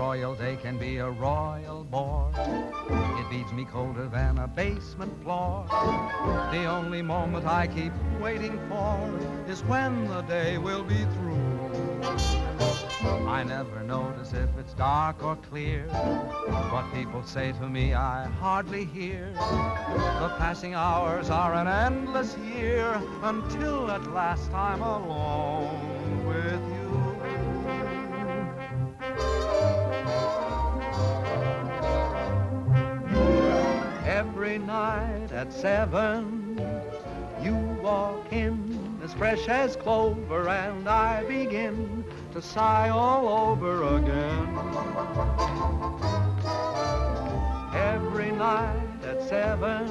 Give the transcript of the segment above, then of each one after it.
royal day can be a royal bore. It beats me colder than a basement floor. The only moment I keep waiting for is when the day will be through. I never notice if it's dark or clear. What people say to me I hardly hear. The passing hours are an endless year until at last I'm alone with you. Every night at 7, you walk in as fresh as clover, and I begin to sigh all over again. Every night at 7,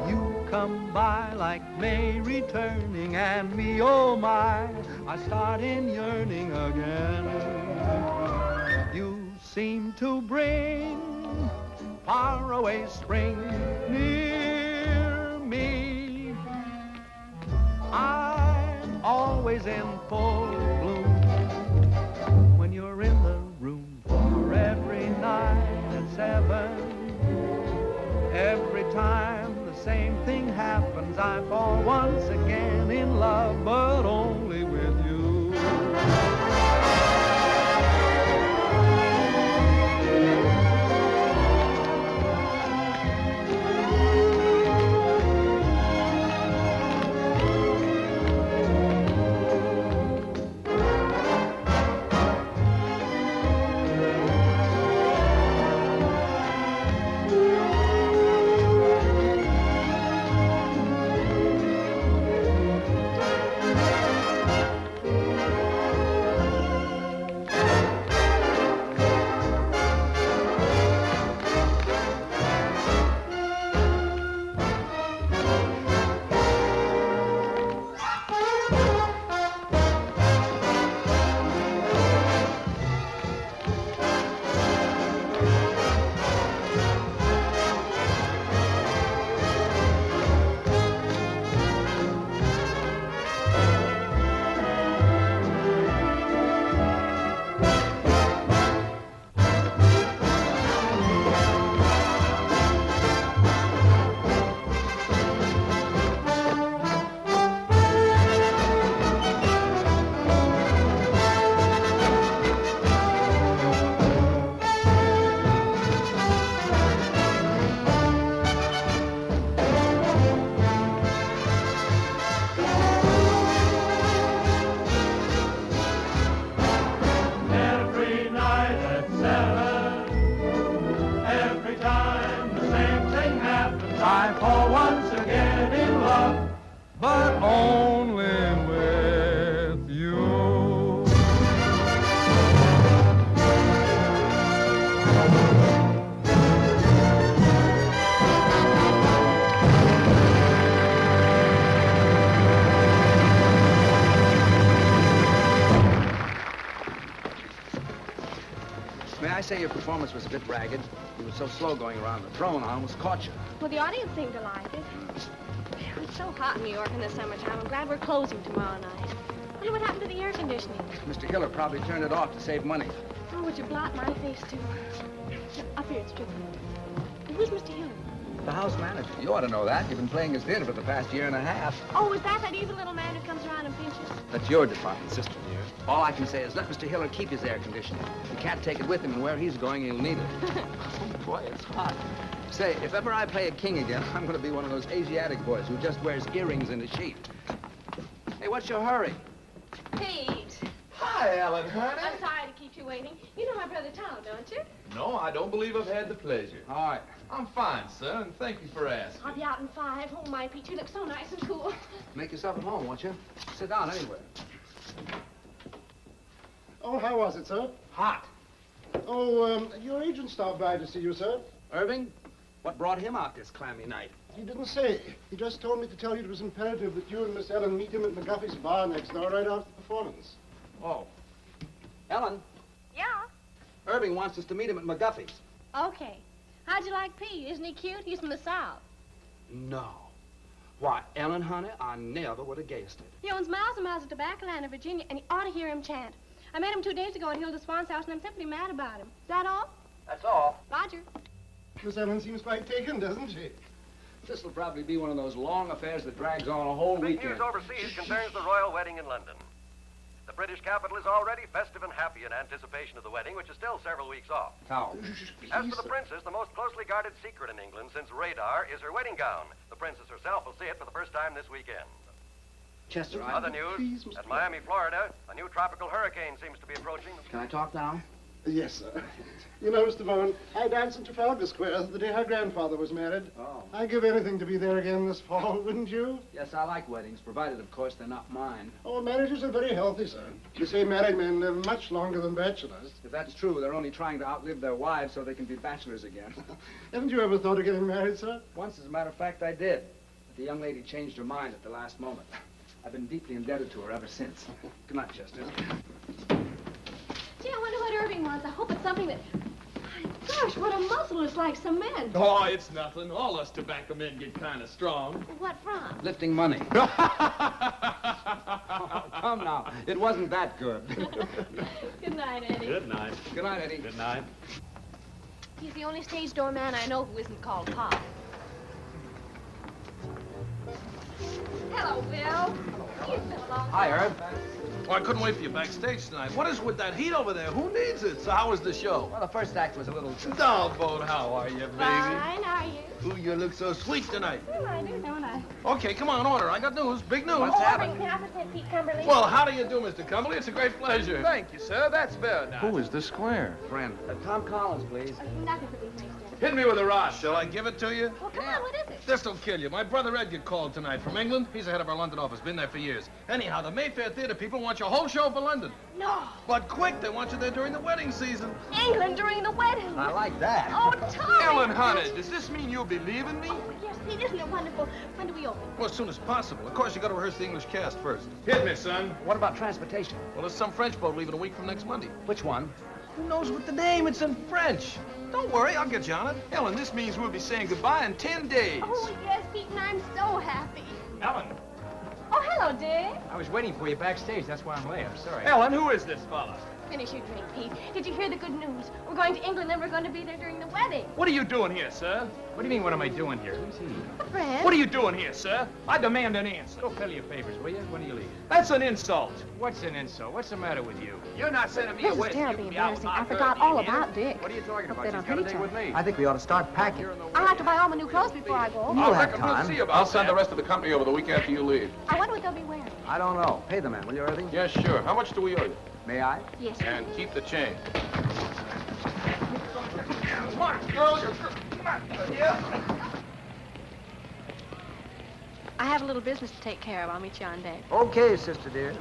you come by like May returning, and me, oh my, I start in yearning again. You seem to bring faraway spring near me. I'm always in full bloom when you're in the room. For every night at 7, every time the same thing happens, I fall once again in love, but only with you. I say your performance was a bit ragged. You were so slow going around the throne, I almost caught you. Well, the audience seemed to like it. It's so hot in New York in the summertime. I'm glad we're closing tomorrow night. I wonder what happened to the air conditioning. Mr. Hiller probably turned it off to save money. Oh, would you blot my face, too? Up here, it's true. Who's Mr. Hiller? The house manager. You ought to know that. You've been playing his theater for the past year and a half. Oh, is that evil little man who comes around and pinches? That's your department, sister dear. All I can say is let Mr. Hiller keep his air conditioning. He can't take it with him, and where he's going, he'll need it. Oh, boy, it's hot. Say, if ever I play a king again, I'm going to be one of those Asiatic boys who just wears earrings and a sheet. Hey, what's your hurry? Pete. Hi, Ellen, honey. I'm sorry to keep you waiting. You know my brother Tom, don't you? No, I don't believe I've had the pleasure. All right. I'm fine, sir, and thank you for asking. I'll be out in 5. Oh, my, Pete, you look so nice and cool. Make yourself at home, won't you? Sit down anywhere. Oh, how was it, sir? Hot. Oh, your agent stopped by to see you, sir. Irving, what brought him out this clammy night? He didn't say. He just told me to tell you it was imperative that you and Miss Ellen meet him at McGuffey's bar next door right after the performance. Oh. Ellen, Yeah? Irving wants us to meet him at McGuffey's. Okay. How'd you like Pete? Isn't he cute? He's from the South. No. Why, Ellen, honey, I never would have guessed it. He owns miles and miles of tobacco land in Virginia, and you ought to hear him chant. I met him 2 days ago at Hilda Swan's house, and I'm simply mad about him. Is that all? That's all. Roger. Miss Ellen seems quite taken, doesn't she? This will probably be one of those long affairs that drags on a whole Big weekend. news overseas concerns the royal wedding in London. The British capital is already festive and happy in anticipation of the wedding, which is still several weeks off. How? As for the princess, the most closely guarded secret in England since radar is her wedding gown. The princess herself will see it for the first time this weekend. Chester, Other news, at Miami, Florida, a new tropical hurricane seems to be approaching. Can I talk now? Yes, sir. You know, Mr. Vaughan, I danced in Trafalgar Square the day her grandfather was married. Oh. I'd give anything to be there again this fall, wouldn't you? Yes, I like weddings, provided, of course, they're not mine. Oh, marriages are very healthy, sir. You say married men live much longer than bachelors. If that's true, they're only trying to outlive their wives so they can be bachelors again. Haven't you ever thought of getting married, sir? Once, as a matter of fact, I did. But the young lady changed her mind at the last moment. I've been deeply indebted to her ever since. Good night, Chester. Gee, I wonder what Irving wants. I hope it's something that... My gosh, what a muscle. It's like cement. Oh, it's nothing. All us tobacco men get kind of strong. What from? Lifting money. Oh, come now. It wasn't that good. Good night, Eddie. Good night. Good night, Eddie. Good night. He's the only stage door man I know who isn't called Pop. Hello, Bill. It's been a long Hi, time. Herb. Oh, I couldn't wait for you backstage tonight. What is with that heat over there? Who needs it? So how was the show? Well, the first act was a little... Doggone, how are you, baby? Fine, are you? Ooh, you look so sweet tonight. Oh, I do, don't I? Okay, come on, order. I got news. Big news. What's happening? Can I present Pete Cumberly? Well, how do you do, Mr. Cumberly? It's a great pleasure. Thank you, sir. That's very nice. Who is this square? Friend. Tom Collins, please. Nothing for these next days. Hit me with a rod. Shall I give it to you? Well, come on, what is it? This'll kill you. My brother Edgar called tonight from England. He's the head of our London office. Been there for years. Anyhow, the Mayfair Theater people want your whole show for London. No. But quick, they want you there during the wedding season. England during the wedding. I like that. Oh, Tommy. Ellen, honey, does this mean you'll be leaving me? Oh, yes, Pete, isn't it wonderful? When do we open? Well, as soon as possible. Of course, you got to rehearse the English cast first. Hit me, son. What about transportation? Well, there's some French boat leaving a week from next Monday. Which one? Who knows what the name? It's in French. Don't worry, I'll get you on it. Ellen, this means we'll be saying goodbye in 10 days. Oh, yes, Pete, and I'm so happy. Ellen. Oh, hello, Dick. I was waiting for you backstage. That's why I'm late. I'm sorry. Ellen, who is this fella? Finish your drink, Pete. Did you hear the good news? We're going to England and we're going to be there during the wedding. What are you doing here, sir? What do you mean, what am I doing here? Who's he? A friend. What are you doing here, sir? I demand an answer. Go fill your papers, will you? When do you leave? That's an insult. What's an insult? What's the matter with you? You're not sending me This away. is so you terribly can be out embarrassing. with I my forgot girl, all do you hear? about Dick. What are you talking Hope about? they She's don't got to hurt stay each with other. me. I think we ought to start packing. I'll have to buy all my new clothes before I go. You'll have We'll time. see about I'll send that. the rest of the company over the week after you leave. I wonder what they'll be wearing. I don't know. Pay the man, will you, Irving? Yes, sure. How much do we owe you? May I? Yes. And keep the change. Come on, girl. Come on. Yeah. I have a little business to take care of. I'll meet you on deck. Okay, sister dear.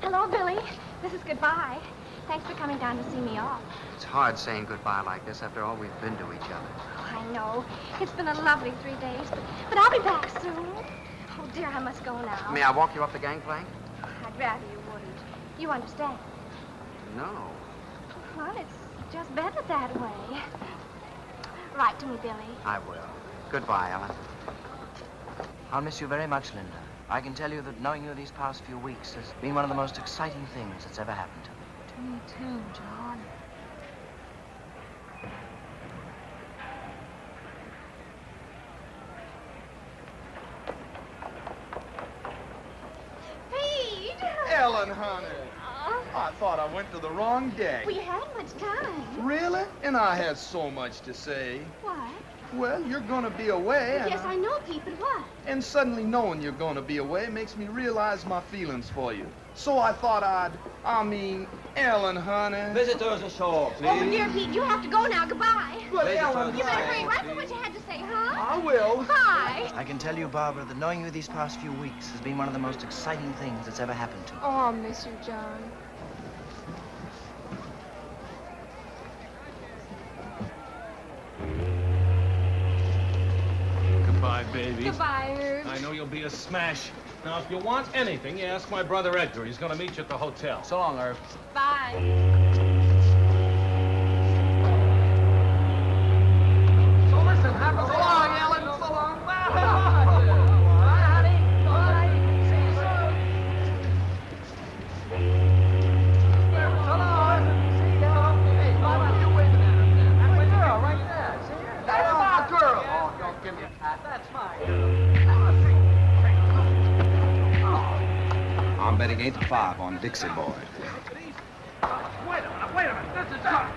Hello, Billy. This is goodbye. Thanks for coming down to see me off. It's hard saying goodbye like this after all we've been to each other. Oh, I know. It's been a lovely 3 days, but I'll be back soon. Oh, dear, I must go now. May I walk you up the gangplank? I'd rather you wouldn't. You understand? No. Well, it's just better that way. Write to me, Billy. I will. Goodbye, Ellen. I'll miss you very much, Linda. I can tell you that knowing you these past few weeks has been one of the most exciting things that's ever happened to me. To me, too, John. Pete! Ellen, honey. Oh, I thought I went to the wrong deck. we hadn't much time. Really? And I had so much to say. What? Well, you're gonna be away, and, Yes, I know, Pete, but what? and suddenly knowing you're gonna be away makes me realize my feelings for you. So I thought Ellen, honey. Visitors ashore, please. Oh, dear Pete, you have to go now. Goodbye. But Ellen, You better hurry right for what you had to say, huh? I will. Bye. I can tell you, Barbara, that knowing you these past few weeks has been one of the most exciting things that's ever happened to me. Oh, I'll miss you, John. Goodbye, baby. Goodbye, Herb. I know you'll be a smash. Now, if you want anything, you ask my brother Edgar. He's going to meet you at the hotel. So long, Irv. Bye. So listen, have a so long, Ellen. So long. Bye, honey. Bye. See you soon. 8 to 5 on Dixie Boy. Wait a minute. This is tough.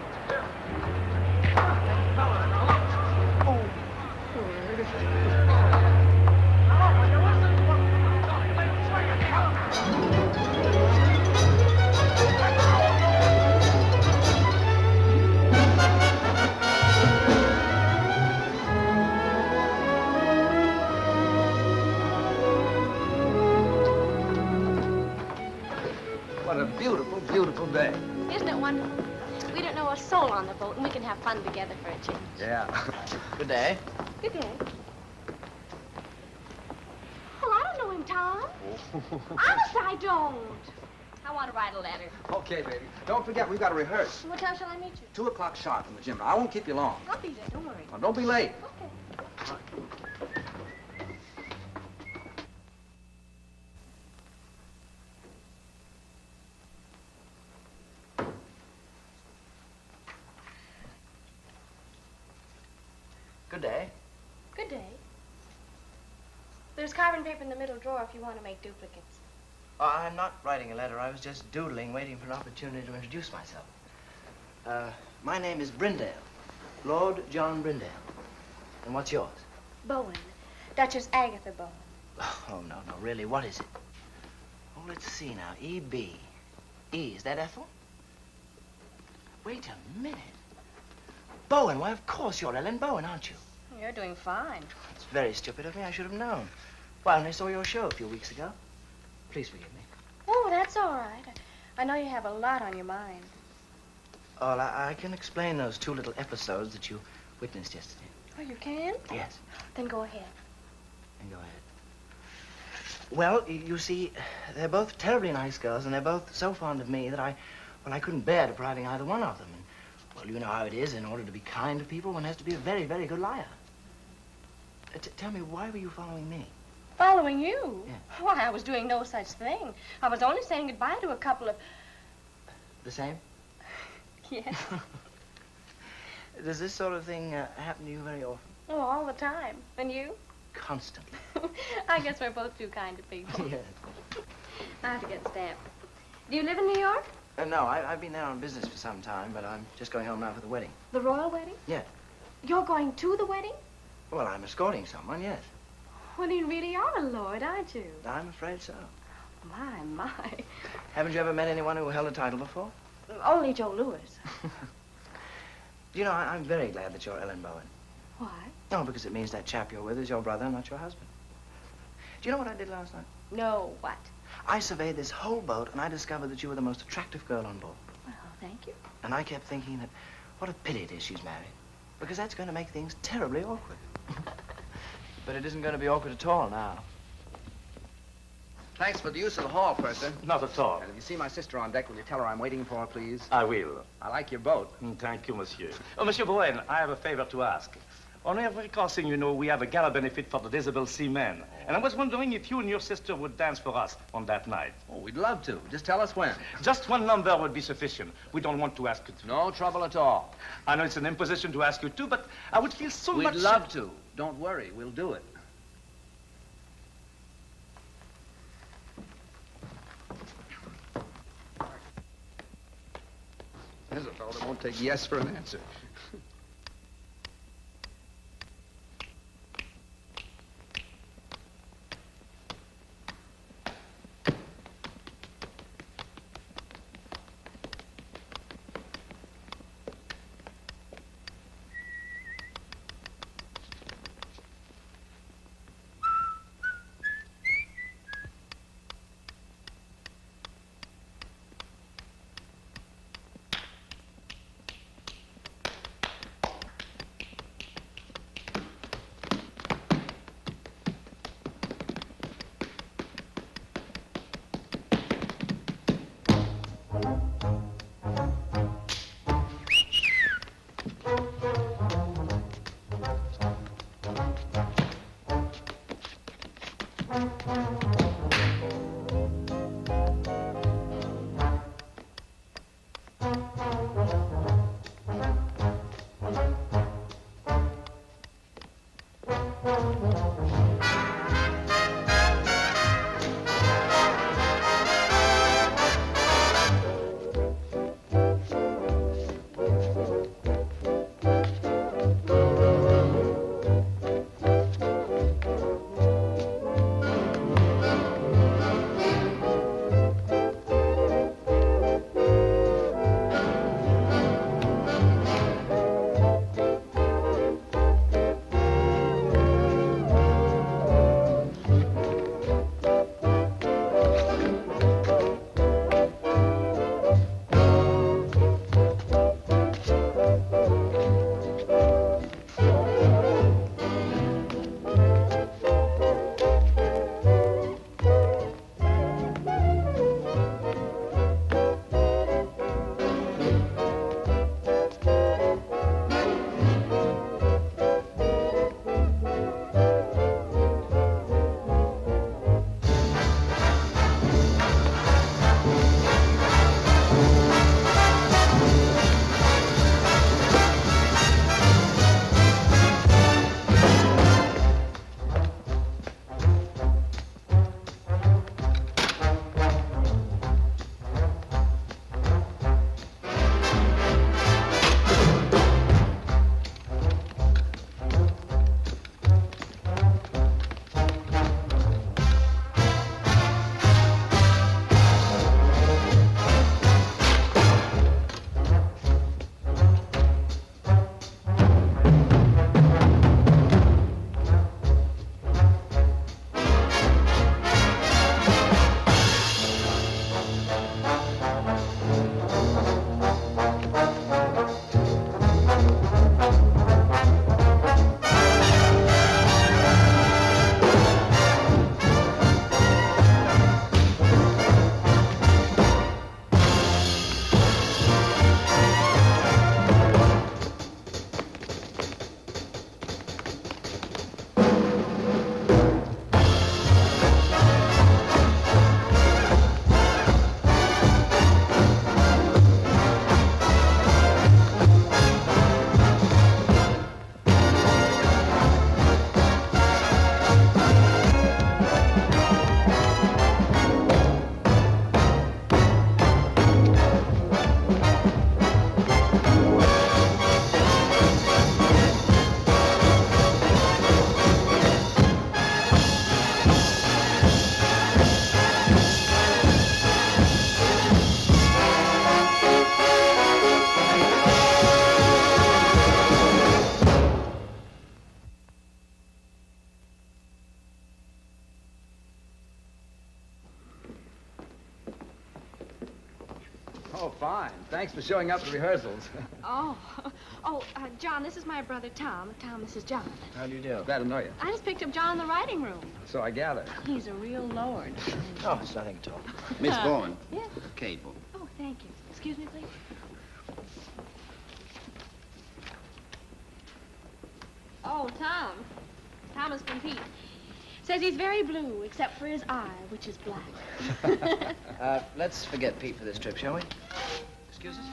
What a beautiful, beautiful day. Isn't it wonderful? We don't know a soul on the boat, and we can have fun together for a change. Yeah. Good day. Good day. Well, I don't know him, Tom. Honest, I don't. I want to write a letter. Okay, baby. Don't forget, we've got to rehearse. What time shall I meet you? 2 o'clock sharp in the gym. I won't keep you long. I'll be there. Don't worry. Now, don't be late. Okay. Good day. Good day. There's carbon paper in the middle drawer if you want to make duplicates. Oh, I'm not writing a letter. I was just doodling, waiting for an opportunity to introduce myself. My name is Brindale. Lord John Brindale. And what's yours? Bowen. Duchess Agatha Bowen. Oh, no, really, what is it? Oh, let's see now. E.B. E, is that Ethel? Wait a minute. Bowen, why, of course you're Ellen Bowen, aren't you? You're doing fine. It's very stupid of me. I should have known. Well, I saw your show a few weeks ago. Please forgive me. Oh, that's all right. I know you have a lot on your mind. Oh, I can explain those 2 little episodes that you witnessed yesterday. Oh, you can? Yes. Then go ahead. And go ahead. Well, you see, they're both terribly nice girls, and they're both so fond of me that I couldn't bear depriving either one of them. And, well, you know how it is. In order to be kind to people, one has to be a very, very good liar. Tell me, why were you following me? Following you? Yeah. Why, I was doing no such thing. I was only saying goodbye to a couple of... The same? Yes. Does this sort of thing happen to you very often? Oh, all the time. And you? Constantly. I guess we're both too kind to people. Yes. I have to get stamped. Do you live in New York? No, I've been there on business for some time, but I'm just going home now for the wedding. The royal wedding? Yeah. You're going to the wedding? Well, I'm escorting someone, yes. Well, you really are a lord, aren't you? I'm afraid so. My. Haven't you ever met anyone who held a title before? Only Joe Lewis. Do you know, I'm very glad that you're Ellen Bowen. Why? Oh, because it means that chap you're with is your brother, not your husband. Do you know what I did last night? No, what? I surveyed this whole boat, and I discovered that you were the most attractive girl on board. Well, thank you. And I kept thinking that what a pity it is she's married, because that's going to make things terribly awkward. But it isn't going to be awkward at all now. Thanks for the use of the hall, Purser. Not at all. And if you see my sister on deck, will you tell her I'm waiting for her, please? I will. I like your boat. Thank you, monsieur. Oh, Monsieur Bowen, I have a favor to ask. On every crossing, you know, we have a gala benefit for the disabled seamen. And I was wondering if you and your sister would dance for us on that night. Oh, we'd love to. Just tell us when. Just one number would be sufficient. We don't want to ask you to. No trouble at all. I know it's an imposition to ask you to, but I would feel so much... We'd love to. Don't worry. We'll do it. There's a fellow that won't take yes for an answer. Thanks for showing up at rehearsals. Oh. John, this is my brother Tom. Tom, this is John. How do you do? Glad to know you. I just picked up John in the writing room. So I gather. He's a real lord. Oh, it's nothing at all. Miss Bourne. Yes? Kate Bourne. Oh, thank you. Excuse me, please. Oh, Tom. Thomas from Pete. Says he's very blue, except for his eye, which is black. Let's forget Pete for this trip, shall we? Excuse us?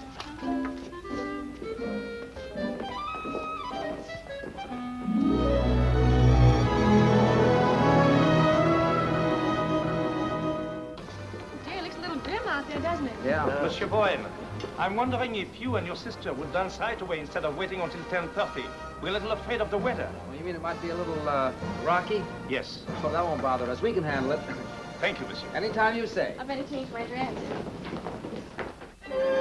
Dear, it looks a little grim out there, doesn't it? Yeah. Monsieur Bowen, I'm wondering if you and your sister would dance right away instead of waiting until 10:30. We're a little afraid of the weather. Well, you mean it might be a little, rocky? Yes. Oh, that won't bother us. We can handle it. Thank you, monsieur. Anytime you say. I better change my dress. Oh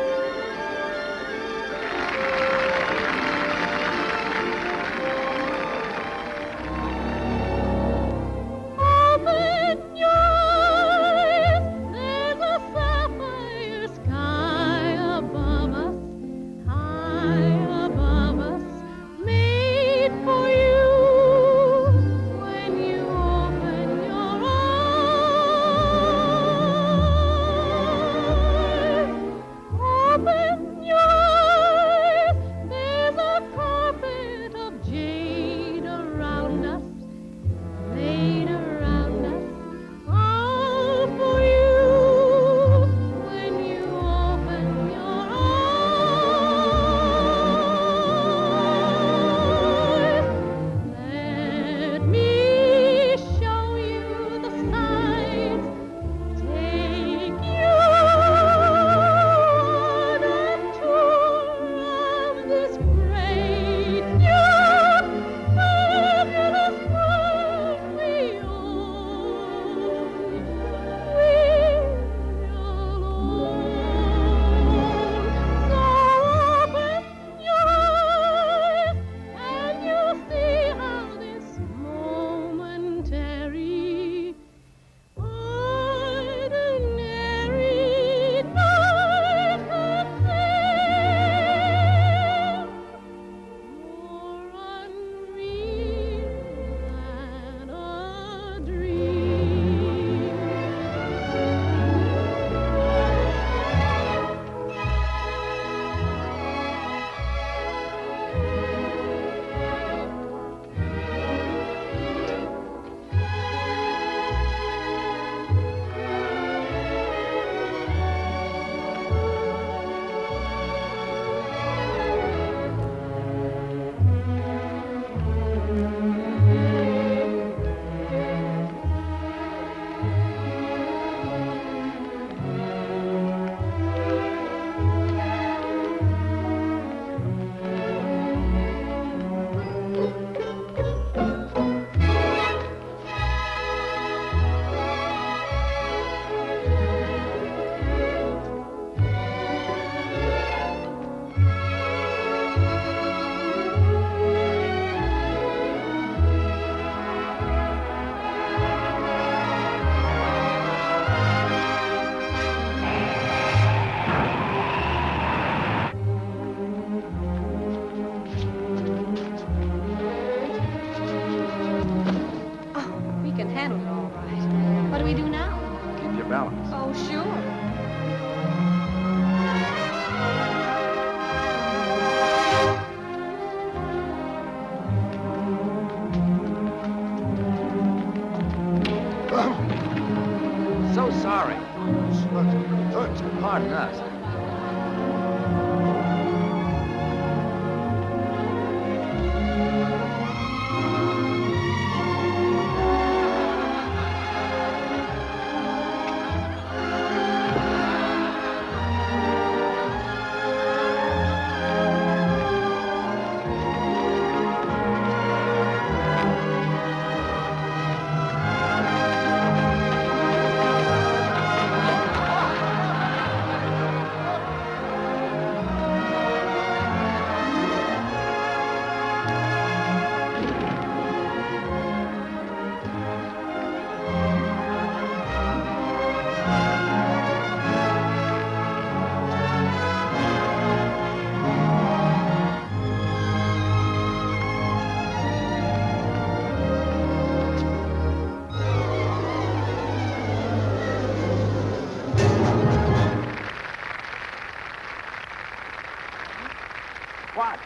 What?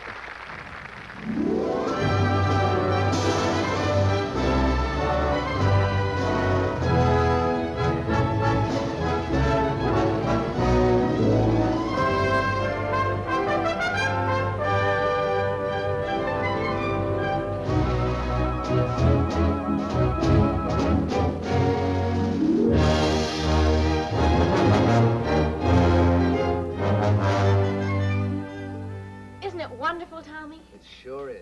Isn't it wonderful, Tommy? It sure is.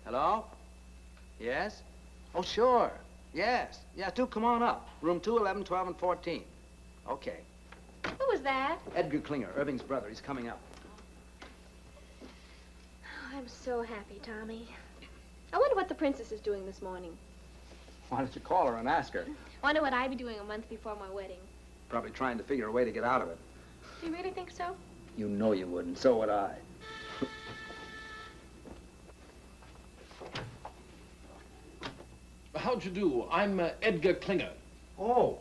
Hello? Yes? Oh, sure. Yes. Yeah, come on up. Room 2, 11, 12, and 14. Okay. Who was that? Edgar Klinger, Irving's brother. He's coming up. Oh, I'm so happy, Tommy. I wonder what the princess is doing this morning. Why don't you call her and ask her? Wonder what I'd be doing a month before my wedding. Probably trying to figure a way to get out of it. Do you really think so? You know you wouldn't. So would I. How'd you do? I'm Edgar Klinger. Oh.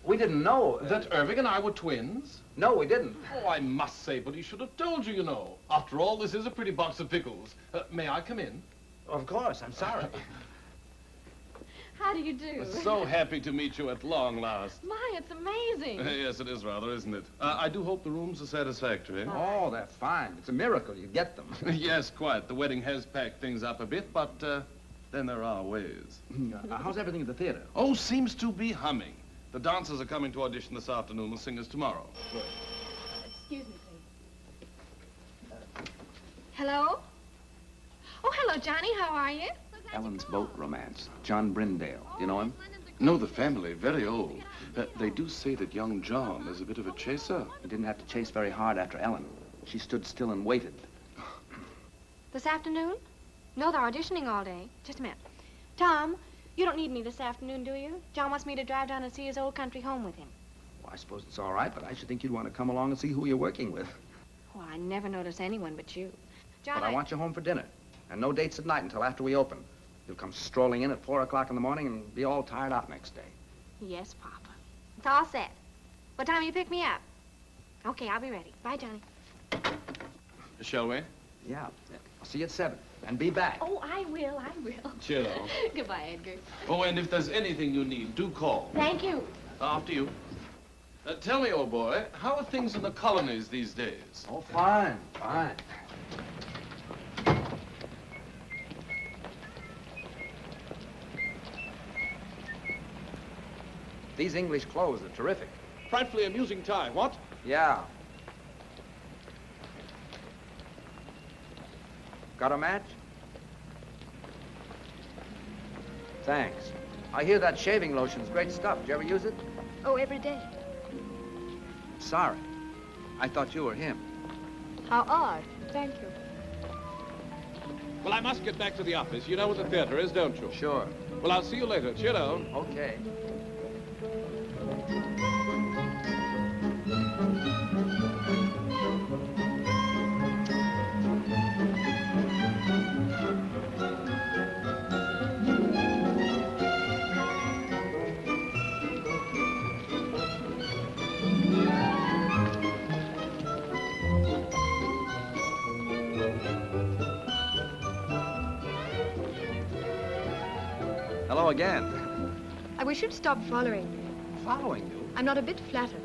We didn't know. That Irving and I were twins? No, we didn't. Oh, I must say, but he should have told you, you know. After all, this is a pretty box of pickles. May I come in? Of course. I'm sorry. How do you do? So happy to meet you at long last. My, it's amazing. Yes, it is rather, isn't it? I do hope the rooms are satisfactory. Oh, they're fine. It's a miracle you get them. Yes, quite. The wedding has packed things up a bit, but then there are ways. How's everything at the theater? Oh, seems to be humming. The dancers are coming to audition this afternoon, the singers tomorrow. Good. Excuse me, please. Hello? Oh, hello, Johnny. How are you? Ellen's boat romance. John Brindale. Do you know him? No, the family, very old. They do say that young John is a bit of a chaser. He didn't have to chase very hard after Ellen. She stood still and waited. This afternoon? No, they're auditioning all day. Just a minute. Tom, you don't need me this afternoon, do you? John wants me to drive down and see his old country home with him. Well, I suppose it's all right, but I should think you'd want to come along and see who you're working with. Well, I never notice anyone but you. John, But I want you home for dinner. And no dates at night until after we open. You'll come strolling in at 4 o'clock in the morning and be all tired out next day. Yes, Papa. It's all set. What time will you pick me up? Okay, I'll be ready. Bye, Johnny. Shall we? Yeah. I'll see you at 7. And be back. Oh, I will. Cheerio. Goodbye, Edgar. Oh, and if there's anything you need, do call. Thank you. After you. Tell me, old boy, how are things in the colonies these days? Oh, fine. These English clothes are terrific. Frightfully amusing tie, what? Yeah. Got a match? Thanks. I hear that shaving lotion's great stuff. Did you ever use it? Oh, every day. Sorry. I thought you were him. How odd. Thank you. Well, I must get back to the office. You know where the theater is, don't you? Sure. Well, I'll see you later. Cheerio. Okay. Hello again. I wish you'd stop following me. Following you? I'm not a bit flattered.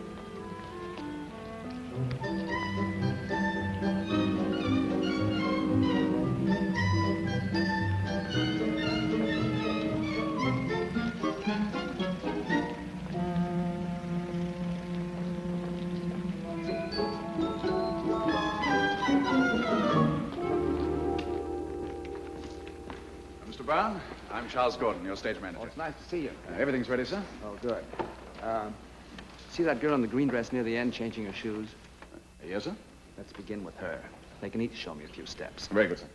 Mr. Brown, I'm Charles Gordon, your stage manager. Oh, it's nice to see you. Everything's ready, sir? Oh, good. See that girl in the green dress near the end changing her shoes? Yes, sir? Let's begin with her. They can each show me a few steps. Very good, sir.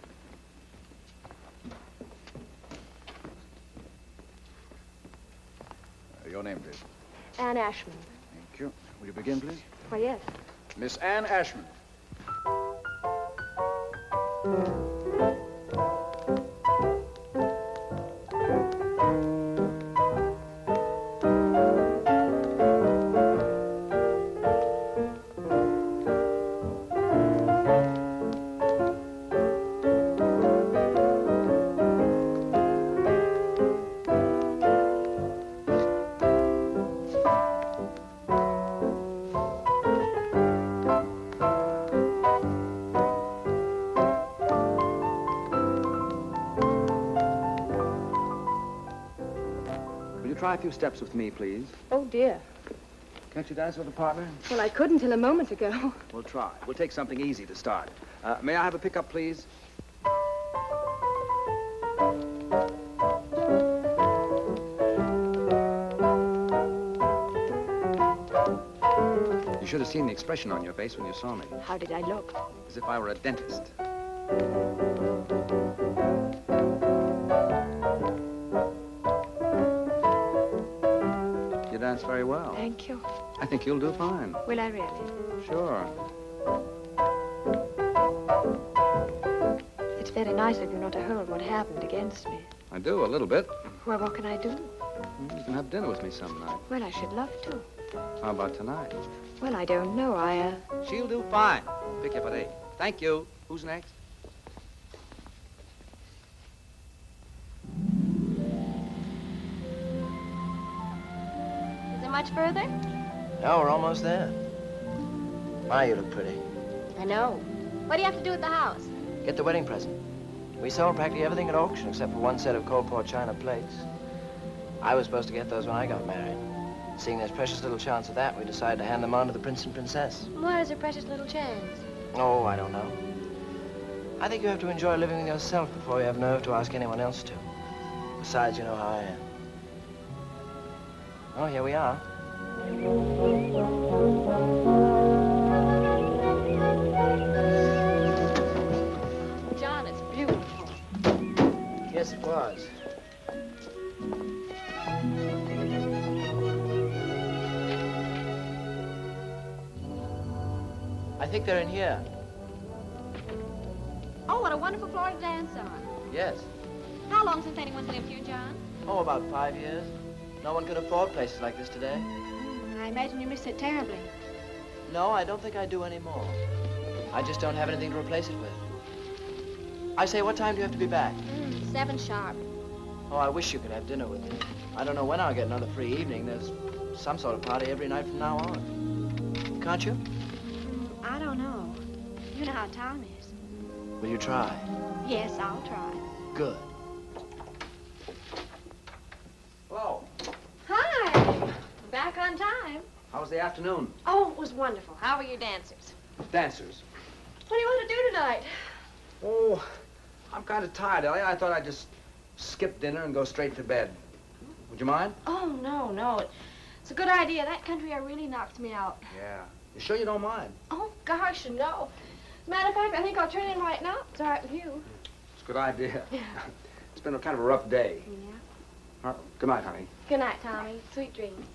Your name, please. Anne Ashman. Thank you. Will you begin, please? Why, yes. Miss Anne Ashman. try a few steps with me, please? Oh, dear. Can't you dance with a partner? Well, I couldn't till a moment ago. We'll try. We'll take something easy to start. May I have a pickup, please? You should have seen the expression on your face when you saw me. How did I look? As if I were a dentist. You dance very well. Thank you. I think you'll do fine. Will I really? Sure. It's very nice of you not to hold what happened against me. I do, a little bit. Well, what can I do? You can have dinner with me some night. Well, I should love to. How about tonight? Well, I don't know. She'll do fine. Pick you up at 8. Thank you. Who's next? Is it much further? No, we're almost there. My, you look pretty. I know. What do you have to do at the house? Get the wedding present. We sold practically everything at auction except for one set of cold pour china plates. I was supposed to get those when I got married. Seeing there's precious little chance of that, we decided to hand them on to the prince and princess. Why is there precious little chance? Oh, I don't know. I think you have to enjoy living with yourself before you have nerve to ask anyone else to. Besides, you know how I am. Oh, here we are. John, it's beautiful. Yes, it was. I think they're in here. Oh, what a wonderful floor to dance on. Yes. How long since anyone's lived here, John? Oh, about 5 years. No one could afford places like this today. I imagine you miss it terribly. No, I don't think I do anymore. I just don't have anything to replace it with. I say, what time do you have to be back? 7 sharp. Oh, I wish you could have dinner with me. I don't know when I'll get another free evening. There's some sort of party every night from now on. Can't you? I don't know. You know how Tom is. Will you try? Yes, I'll try. Good. Hello. Hi. Back on time. How was the afternoon? Oh, it was wonderful. How were your dancers? Dancers. What do you want to do tonight? Oh, I'm kind of tired, Ellie. I thought I'd just skip dinner and go straight to bed. Would you mind? Oh, no. It's a good idea. That country air really knocks me out. Yeah. You sure you don't mind? Oh, gosh, no. As a matter of fact, I think I'll turn in right now. It's all right with you. It's a good idea. Yeah. It's been a kind of a rough day. Yeah. Good night, honey. Good night, Tommy. Sweet dreams.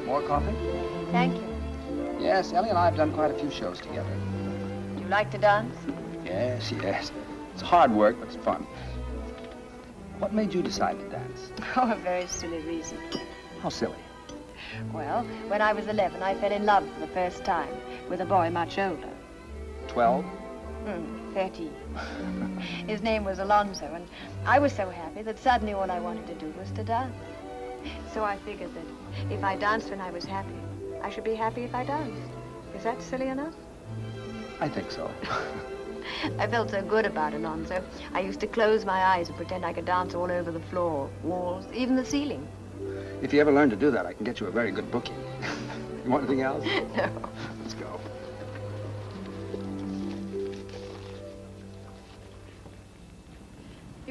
More coffee? Thank you. Yes, Ellie and I have done quite a few shows together. Do you like to dance? Yes. It's hard work, but it's fun. What made you decide to dance? Oh, a very silly reason. How silly. Well, when I was 11, I fell in love for the first time with a boy much older. 12? 13. His name was Alonzo, and I was so happy that suddenly all I wanted to do was to dance. So I figured that if I danced when I was happy, I should be happy if I danced. Is that silly enough? I think so. I felt so good about Alonzo. I used to close my eyes and pretend I could dance all over the floor, walls, even the ceiling. If you ever learn to do that, I can get you a very good booking. You want anything else? No. Let's go.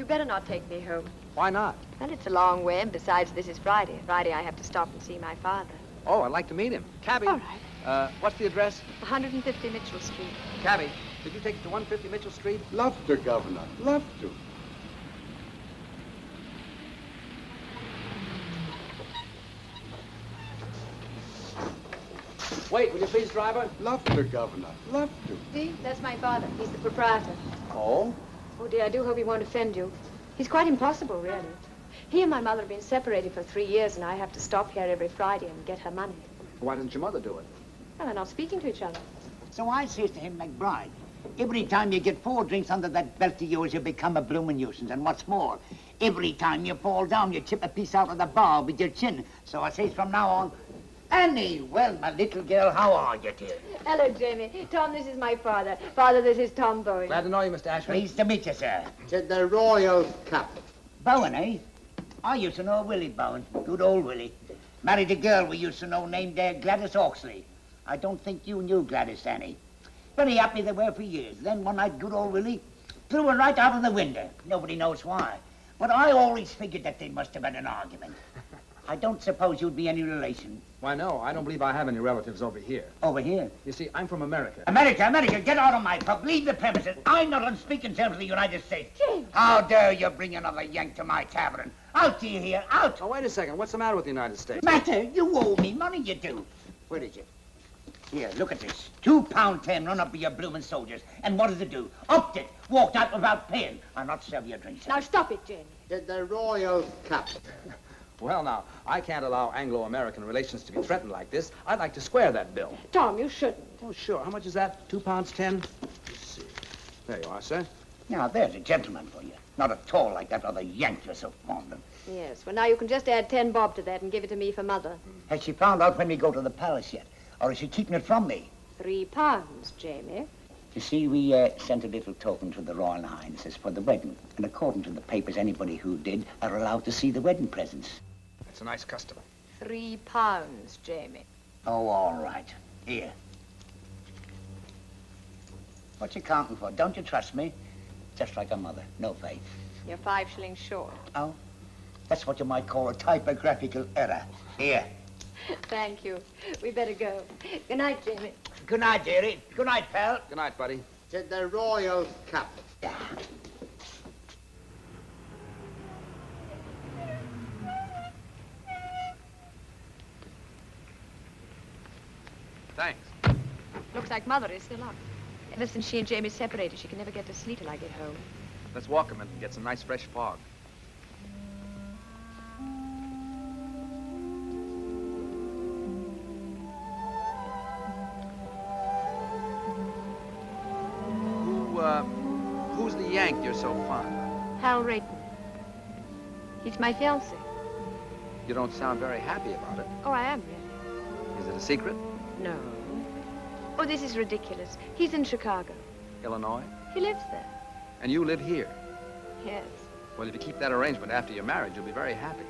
You better not take me home. Why not? Well, it's a long way, and besides, this is Friday. Friday, I have to stop and see my father. Oh, I'd like to meet him. Cabby. All right. What's the address? 150 Mitchell Street. Cabby, did you take it to 150 Mitchell Street? Love to, Governor. Love to. Wait, will you please, driver? Love to, Governor. Love to. See, that's my father. He's the proprietor. Oh? Oh, dear, I do hope he won't offend you. He's quite impossible, really. He and my mother have been separated for 3 years, and I have to stop here every Friday and get her money. Why didn't your mother do it? Well, they're not speaking to each other. So I says to him, McBride, every time you get 4 drinks under that belt of yours, you become a bloomin' nuisance. And what's more, every time you fall down, you chip a piece out of the bar with your chin. So I says from now on, Annie, well, my little girl, how are you, dear? Hello, Jamie. Tom, this is my father. Father, this is Tom Bowen. Glad to know you, Mr. Ashford. Pleased to meet you, sir. To the Royal Cup. Bowen, eh? I used to know Willie Bowen. Good old Willie. Married a girl we used to know named Gladys Oxley. I don't think you knew Gladys, Annie. Very happy they were for years. Then one night, good old Willie threw her right out of the window. Nobody knows why. But I always figured that they must have had an argument. I don't suppose you'd be any relation. Why, no, I don't believe I have any relatives over here. Over here? You see, I'm from America. America, get out of my pub. Leave the premises. I'm not on speaking terms with the United States. James. How dare you bring another Yank to my tavern? Out to you here, out. Oh, wait a second. What's the matter with the United States? Matter? You owe me money, you do. Where is it? Here, look at this. £2.10 run up with your bloomin' soldiers. And what does it do? Upped it. Walked out without paying. I'll not serve you a drink, sir. Now, stop it, Jamie. To the Royal Cup. Well, now, I can't allow Anglo-American relations to be threatened like this. I'd like to square that bill. Tom, you shouldn't. Oh, sure. How much is that? £2.10? Let's see. There you are, sir. Now, there's a gentleman for you. Not at all like that other Yank you're so fond of. Yes, well, now you can just add 10 bob to that and give it to me for Mother. Has she found out when we go to the palace yet? Or is she keeping it from me? £3, Jamie. You see, we sent a little token to the Royal Highnesses for the wedding. And according to the papers, anybody who did are allowed to see the wedding presents. That's a nice custom. £3, Jamie. Oh, all right. Here. What you counting for? Don't you trust me? Just like a mother. No faith. You're 5 shillings short. Oh? That's what you might call a typographical error. Here. Thank you. We better go. Good night, Jamie. Good night, dearie. Good night, pal. Good night, buddy. To the Royal Cup. Yeah. Thanks. Looks like Mother is still up. Ever since she and Jamie separated, she can never get to sleep till I get home. Let's walk him and get some nice fresh fog. Who's the Yank you're so fond of? Hal Rayton. He's my fiancé. You don't sound very happy about it. Oh, I am, really. Is it a secret? No. Oh, this is ridiculous. He's in Chicago. Illinois? He lives there. And you live here? Yes. Well, if you keep that arrangement after your marriage, you'll be very happy.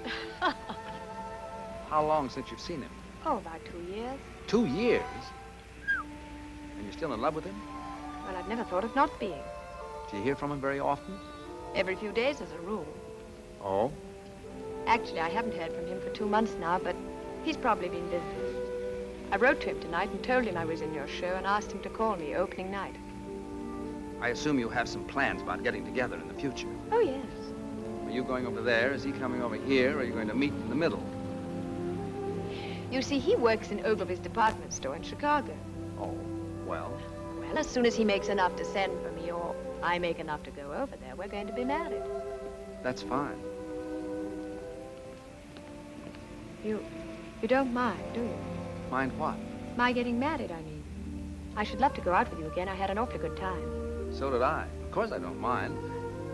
How long since you've seen him? Oh, about 2 years. 2 years? And you're still in love with him? Well, I've never thought of not being. Do you hear from him very often? Every few days, as a rule. Oh? Actually, I haven't heard from him for 2 months now, but he's probably been busy. I wrote to him tonight and told him I was in your show and asked him to call me opening night. I assume you have some plans about getting together in the future. Oh, yes. Are you going over there? Is he coming over here? Or are you going to meet in the middle? You see, he works in Ogilvy's department store in Chicago. Oh, well? Well, as soon as he makes enough to send for me, or I make enough to go over there, we're going to be married. That's fine. You don't mind, do you? Mind what? My getting married, I mean. I should love to go out with you again. I had an awfully good time. So did I. Of course I don't mind.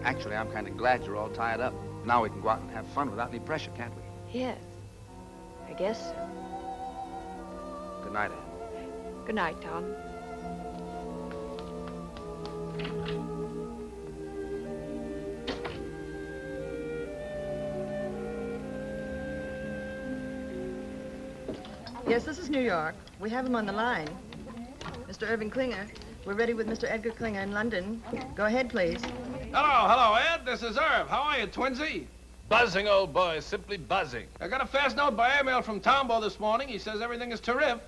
Actually, I'm kind of glad you're all tied up. Now we can go out and have fun without any pressure, can't we? Yes. I guess so. Good night, Anne. Good night, Tom. Yes, this is New York. We have him on the line. Mr. Irving Klinger. We're ready with Mr. Edgar Klinger in London. Go ahead, please. Hello, Ed. This is Irv. How are you, twinsy? Buzzing, old boy. Simply buzzing. I got a fast note by airmail from Tombo this morning. He says everything is terrific.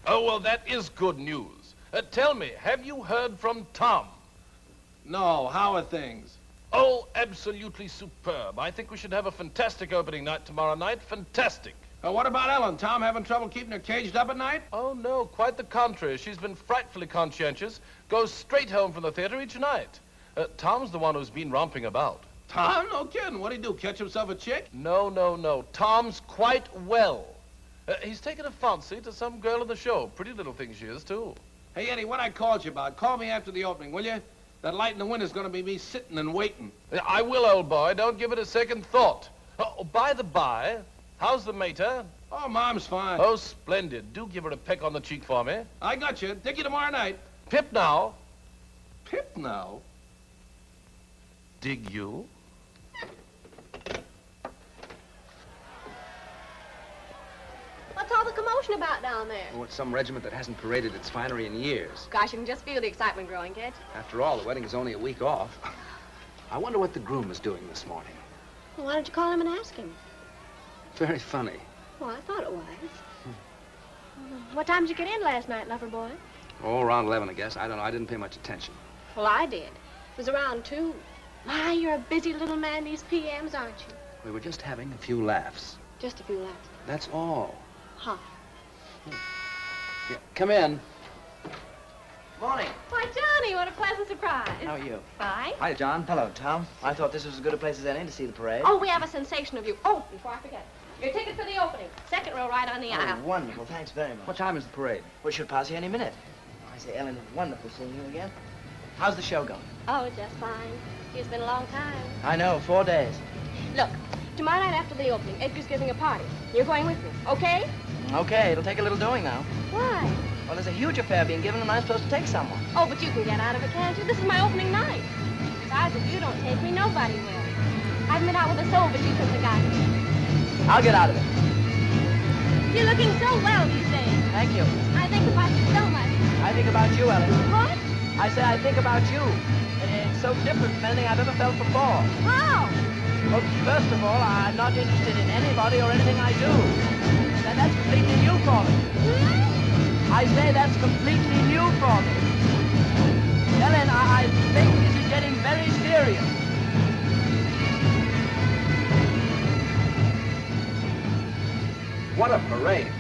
Oh, well, that is good news. Tell me, have you heard from Tom? No, how are things? Oh, absolutely superb. I think we should have a fantastic opening night tomorrow night. Fantastic. What about Ellen? Tom having trouble keeping her caged up at night? Oh, no, quite the contrary. She's been frightfully conscientious. Goes straight home from the theater each night. Tom's the one who's been romping about. Tom? No kidding. What'd he do, catch himself a chick? No. Tom's quite well. He's taken a fancy to some girl in the show. Pretty little thing she is, too. Hey, Eddie, what I called you about, call me after the opening, will you? That light in the window's gonna be me sitting and waiting. I will, old boy. Don't give it a second thought. Oh, by the by, how's the mater? Oh, Mom's fine. Oh, splendid. Do give her a peck on the cheek for me. I got you. Dig you tomorrow night. Pip now. Pip now? Dig you? What's all the commotion about down there? Oh, it's some regiment that hasn't paraded its finery in years. Gosh, you can just feel the excitement growing, can't you? After all, the wedding is only a week off. I wonder what the groom is doing this morning. Well, why don't you call him and ask him? Very funny. Well, I thought it was. What time did you get in last night, lover boy? Oh, around 11, I guess. I don't know. I didn't pay much attention. Well, I did. It was around 2. My, you're a busy little man these PMs, aren't you? We were just having a few laughs. Just a few laughs. That's all. Huh. Yeah, come in. Morning. Why, Johnny, what a pleasant surprise. How are you? Fine. Hi, John. Hello, Tom. I thought this was as good a place as any to see the parade. Oh, we have a sensation of you. Oh, before I forget. Your ticket for the opening. Second row right on the aisle. Oh, wonderful. Thanks very much. What time is the parade? We should pass you any minute. I say, Ellen, it's wonderful seeing you again. How's the show going? Oh, just fine. It's been a long time. I know, 4 days. Look, tomorrow night after the opening, Edgar's giving a party. You're going with me, okay? Okay, it'll take a little doing now. Why? Well, there's a huge affair being given, and I'm supposed to take someone. Oh, but you can get out of it, can't you? This is my opening night. Besides, if you don't take me, nobody will. I've been out with a soul, but you couldn't have got me. I'll get out of it. You're looking so well these days. Thank you. I think about you so much. I think about you, Ellen. What? I say I think about you. It's so different from anything I've ever felt before. How? Well, first of all, I'm not interested in anybody or anything I do. That's completely new for me. I say that's completely new for me. Ellen, I think this is getting very serious. What a parade.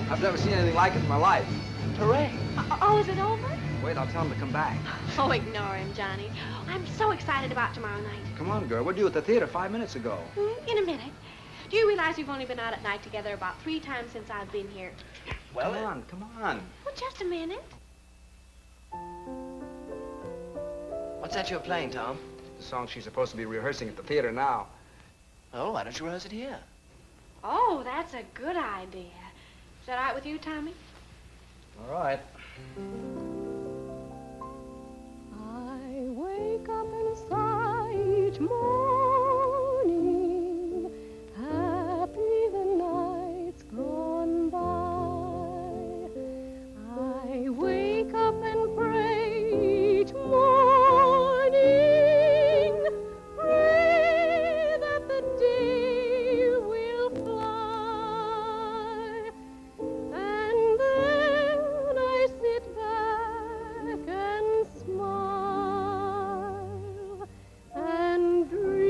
I've never seen anything like it in my life. Parade? Oh, is it over? Wait, I'll tell him to come back. Oh, ignore him, Johnny. I'm so excited about tomorrow night. Come on, girl. We're due at the theater 5 minutes ago. In a minute. Do you realize we've only been out at night together about 3 times since I've been here? Well, come on. Well, just a minute. What's that you're playing, Tom? The song she's supposed to be rehearsing at the theater now. Oh, why don't you rehearse it here? Oh, that's a good idea. Is that all right with you, Tommy? All right. I wake up inside each morning, happy the night's gone by. I wake up and pray each morning, pray that the day will fly. And then I sit back and smile and dream.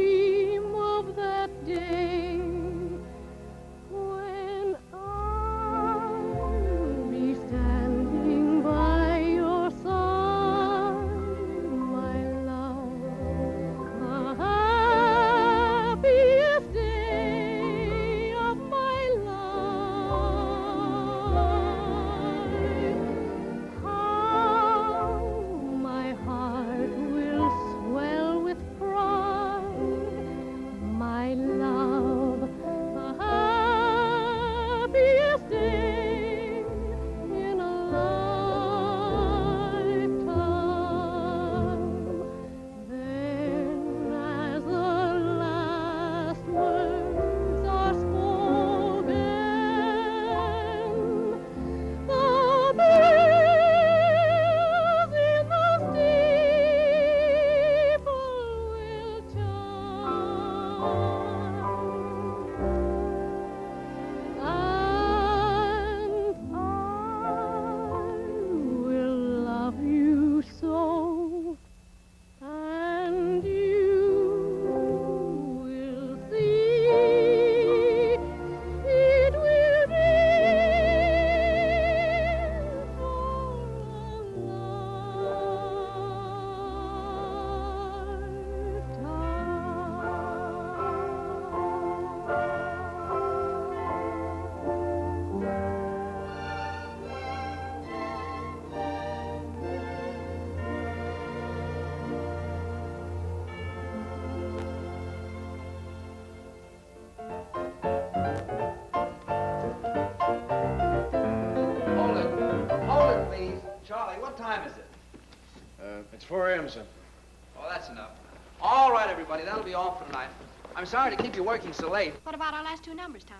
It's 4 a.m., sir. Oh, that's enough. All right, everybody, that'll be all for tonight. I'm sorry to keep you working so late. What about our last 2 numbers, Tom?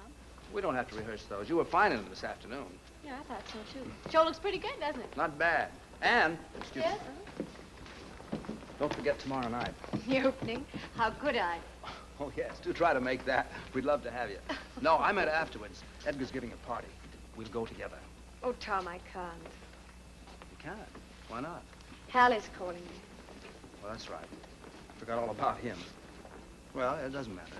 We don't have to rehearse those. You were fine in them this afternoon. Yeah, I thought so, too. Show looks pretty good, doesn't it? Not bad. And, excuse Yes? me, don't forget tomorrow night. The opening? How could I? Oh, yes, do try to make that. We'd love to have you. No, I meant afterwards. Edgar's giving a party. We'll go together. Oh, Tom, I can't. You can't. Why not? Hal is calling me. Well, that's right. Forgot all about him. Well, it doesn't matter.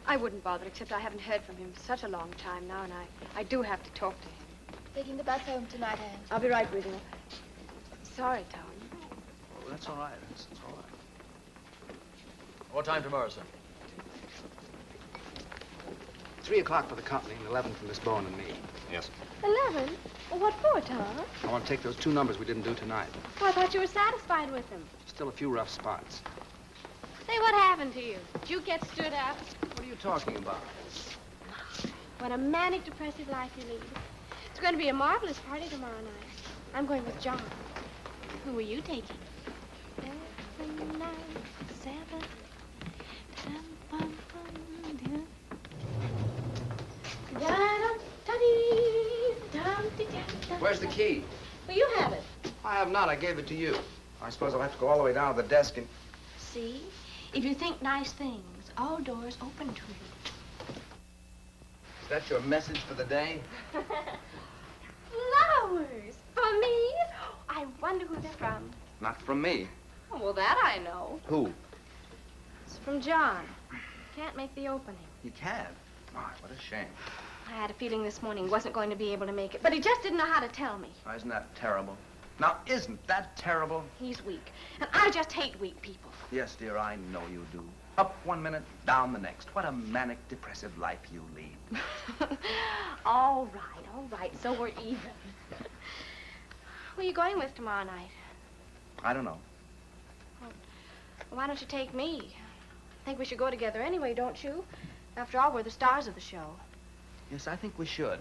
I wouldn't bother, except I haven't heard from him for such a long time now, and I do have to talk to him. Taking the bus home tonight, Anne. I'll be right with you. Sorry, Tom. Oh, that's all right. That's all right. What time tomorrow, sir? 3 o'clock for the company and 11 for Miss Bowen and me. Yes. 11? Well, what for, Tom? I want to take those 2 numbers we didn't do tonight. Well, I thought you were satisfied with them. Still a few rough spots. Say, what happened to you? Did you get stood up? What are you talking about? What a manic, depressive life you lead. It's going to be a marvelous party tomorrow night. I'm going with John. Who are you taking? 7, 9, 7, 10, 1, 1, 2. Where's the key? Well, you have it. I have not. I gave it to you. I suppose I'll have to go all the way down to the desk and... See? If you think nice things, all doors open to you. Is that your message for the day? Flowers! For me? I wonder who they're from. Not from me. Oh, well, that I know. Who? It's from John. Can't make the opening. He can't. My, what a shame. I had a feeling this morning he wasn't going to be able to make it, but he just didn't know how to tell me. Oh, isn't that terrible? Now, isn't that terrible? He's weak, and I just hate weak people. Yes, dear, I know you do. Up 1 minute, down the next. What a manic, depressive life you lead. All right, so we're even. Who are you going with tomorrow night? I don't know. Well, why don't you take me? I think we should go together anyway, don't you? After all, we're the stars of the show. Yes, I think we should.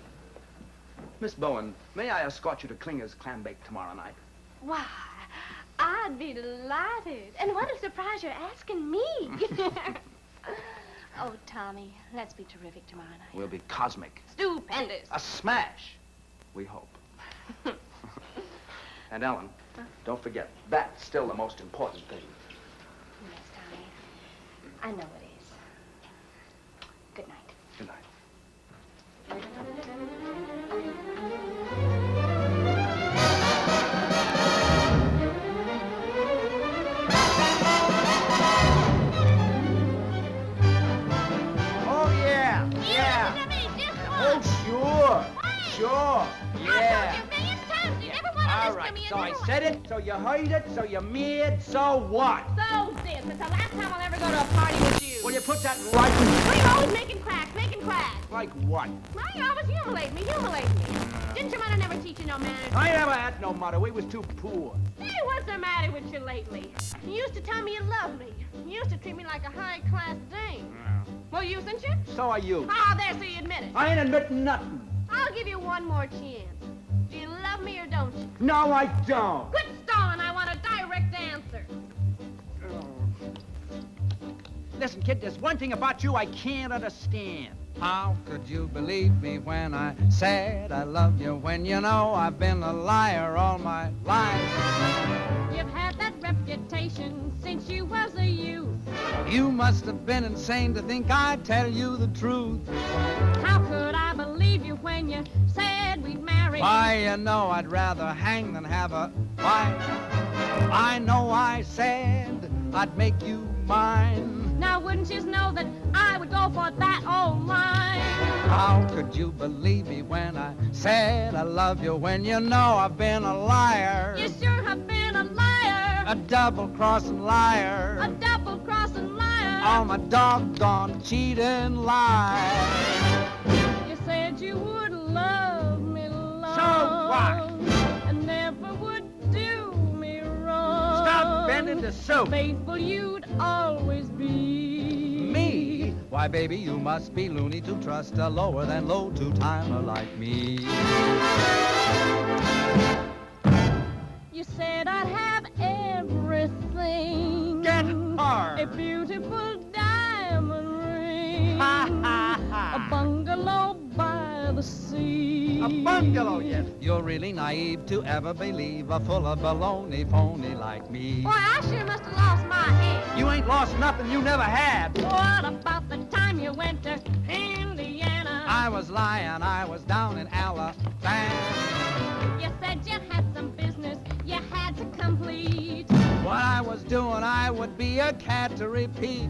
Miss Bowen, may I escort you to Klinger's clam bake tomorrow night? Why, I'd be delighted. And what a surprise you're asking me. Oh, Tommy, let's be terrific tomorrow night. We'll be cosmic. Stupendous. A smash, we hope. And Ellen, don't forget, that's still the most important thing. Yes, Tommy. I know it is. Good night. Good night. Oh, yeah. Oh, sure. Sure. Yeah. All right, so I said it, so you heard it, so you mad, so what? So this. It's the last time I'll ever go to a party with you. Will you put that right in... Well, you're always making cracks. Like what? Well, you always humiliate me. Didn't your mother never teach you no manners? I never had no mother. We was too poor. Hey, what's the matter with you lately? You used to tell me you loved me. You used to treat me like a high-class dame. Well, usen't you? So are you. Ah, there, so you admit it. I ain't admitting nothing. I'll give you one more chance. Do you love me or don't you? No, I don't. Quit stalling. I want a direct answer. Listen, kid, there's one thing about you I can't understand. How could you believe me when I said I loved you, when you know I've been a liar all my life? You've had that reputation since you was a youth. You must have been insane to think I'd tell you the truth. How could I believe you when you said we'd marry? Why, you know I'd rather hang than have a wife. I know I said I'd make you mine. Now wouldn't you know that I would go for that old line? How could you believe me when I said I love you, when you know I've been a liar? You sure have been a liar. A double-crossing liar. A double-crossing liar. All my doggone cheating lies. You said you would love me long. So what? And never would do me wrong. Stop bending the soup. Faithful you'd always be. Me? Why, baby, you must be loony to trust a lower than low two-timer like me. You said I'd have everything. missing Get hard. a beautiful diamond ring. Ha, ha, ha. A bungalow by the sea. A bungalow, yes. You're really naive to ever believe a full of baloney phony like me. Boy, I sure must have lost my head. You ain't lost nothing you never had. What about the time you went to Indiana? I was lying, I was down in Alabama. You said you had some business you had to complete. What I was doing, I would be a cat to repeat.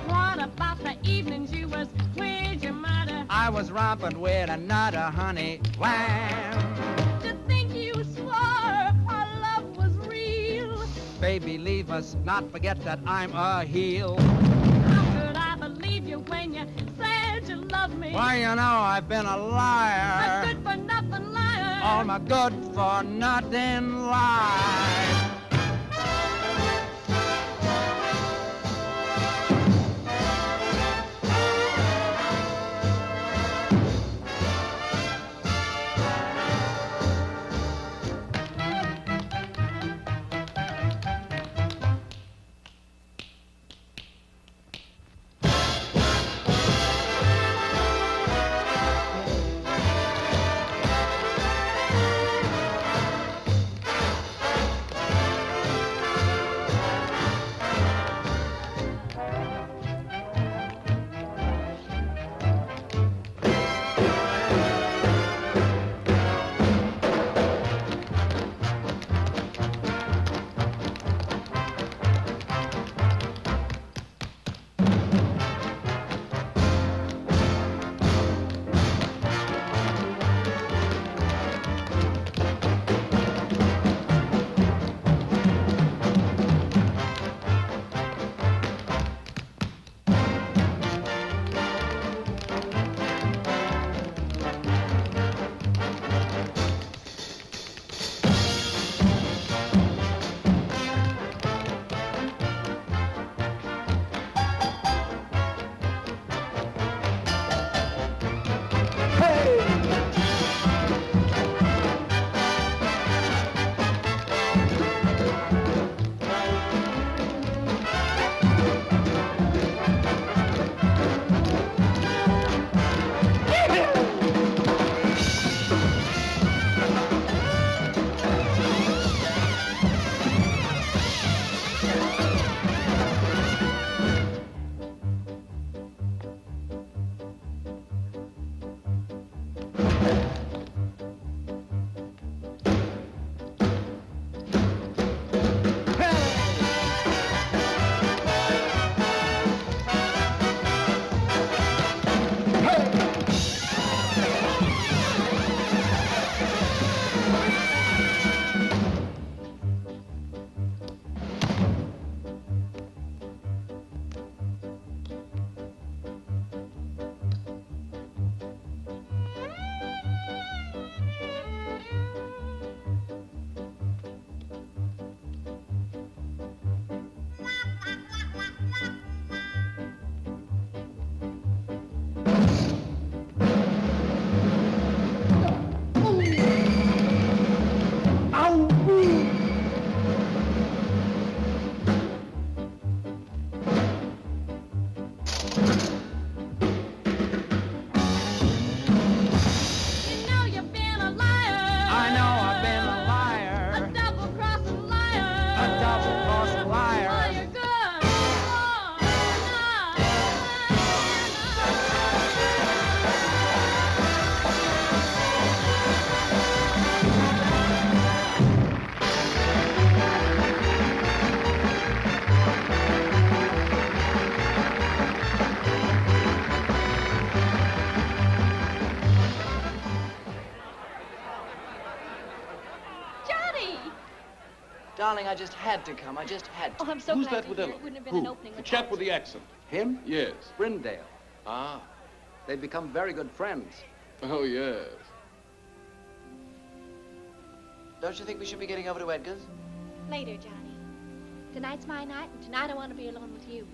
What about the evenings you was with your mother? I was romping with another honey lamb. To think you swore our love was real. Baby, leave us, not forget that I'm a heel. How could I believe you when you said you loved me? Why, you know, I've been a liar. A good-for-nothing liar. All my good-for-nothing lies. Darling, I just had to come. I just had to. Oh, I'm so Who's glad that to with hear Ella? it. Wouldn't have been an opening The without chap with you. the accent. Him? Yes. Brindale. Ah. They've become very good friends. Oh, yes. Don't you think we should be getting over to Edgar's? Later, Johnny. Tonight's my night, and tonight I want to be alone with you.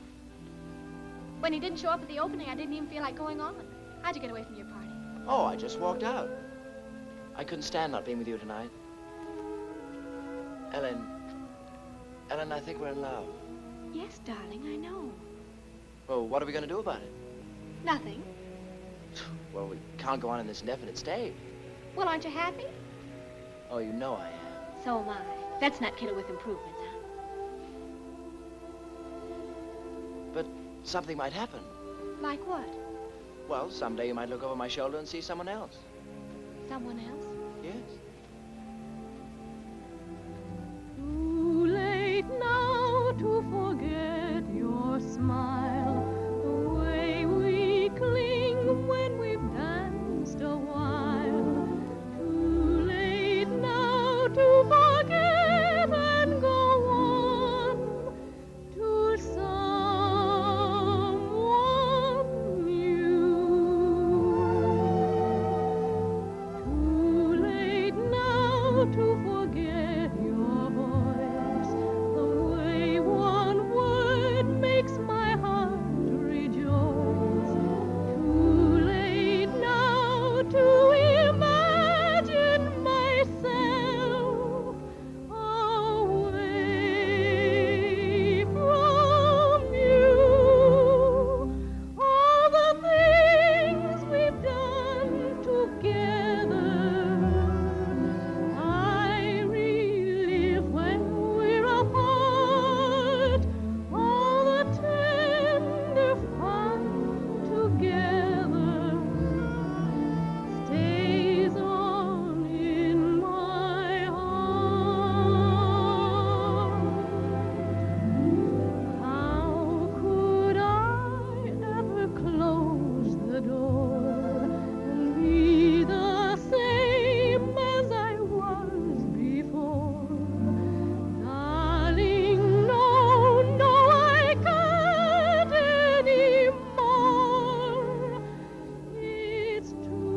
When he didn't show up at the opening, I didn't even feel like going on. How'd you get away from your party? Oh, I just walked out. I couldn't stand not being with you tonight. Ellen, Ellen, I think we're in love. Yes, darling, I know. Well, what are we going to do about it? Nothing. Well, we can't go on in this indefinite state. Well, aren't you happy? Oh, you know I am. So am I. Let's not kid her with improvements, huh? But something might happen. Like what? Well, someday you might look over my shoulder and see someone else. Someone else? Yes. Too late now to forget your smile, the way we cling when we've danced a while. Too late now to forget and go on to someone new. Too late now to forget your voice, the way one word makes my heart rejoice. Too late now to imagine myself away from you. All the things we've done together, I relive when we're apart. All the tender fun together stays on in my heart. How could I ever close the door and be the same as I was before? Darling, no, no, I can't anymore. It's too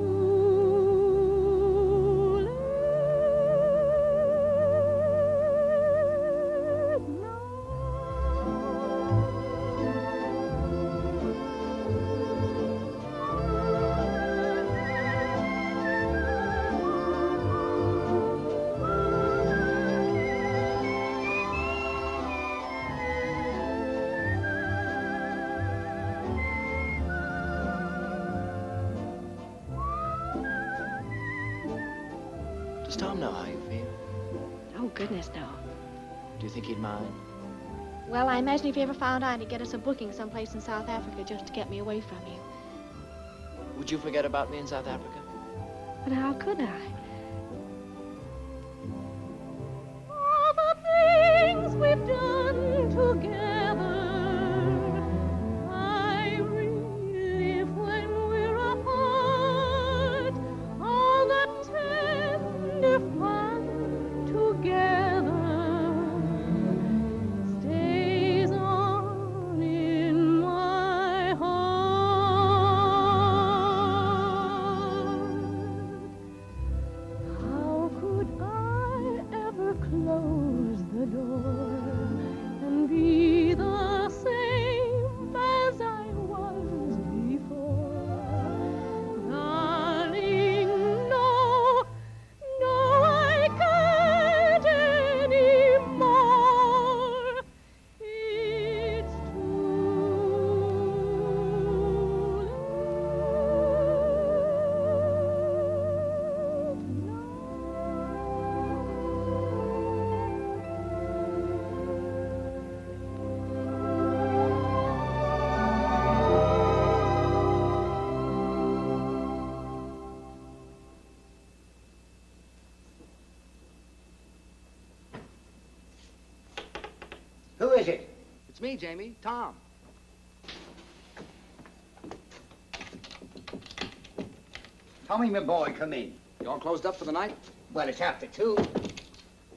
late now. Does Tom know how you feel? Oh, goodness, no. Do you think he'd mind? Well, I imagine if he ever found out, he'd get us a booking someplace in South Africa just to get me away from you. Would you forget about me in South Africa? But how could I? All the things we've done together, I relive when we're apart. All the tender fun together stays on in my heart. How could I ever close the door and be the same as I was before? Darling, no, no, I can't anymore. It's Who is it? It's me, Jamie. Tom. Tommy, my boy, come in. You all closed up for the night? Well, it's after 2.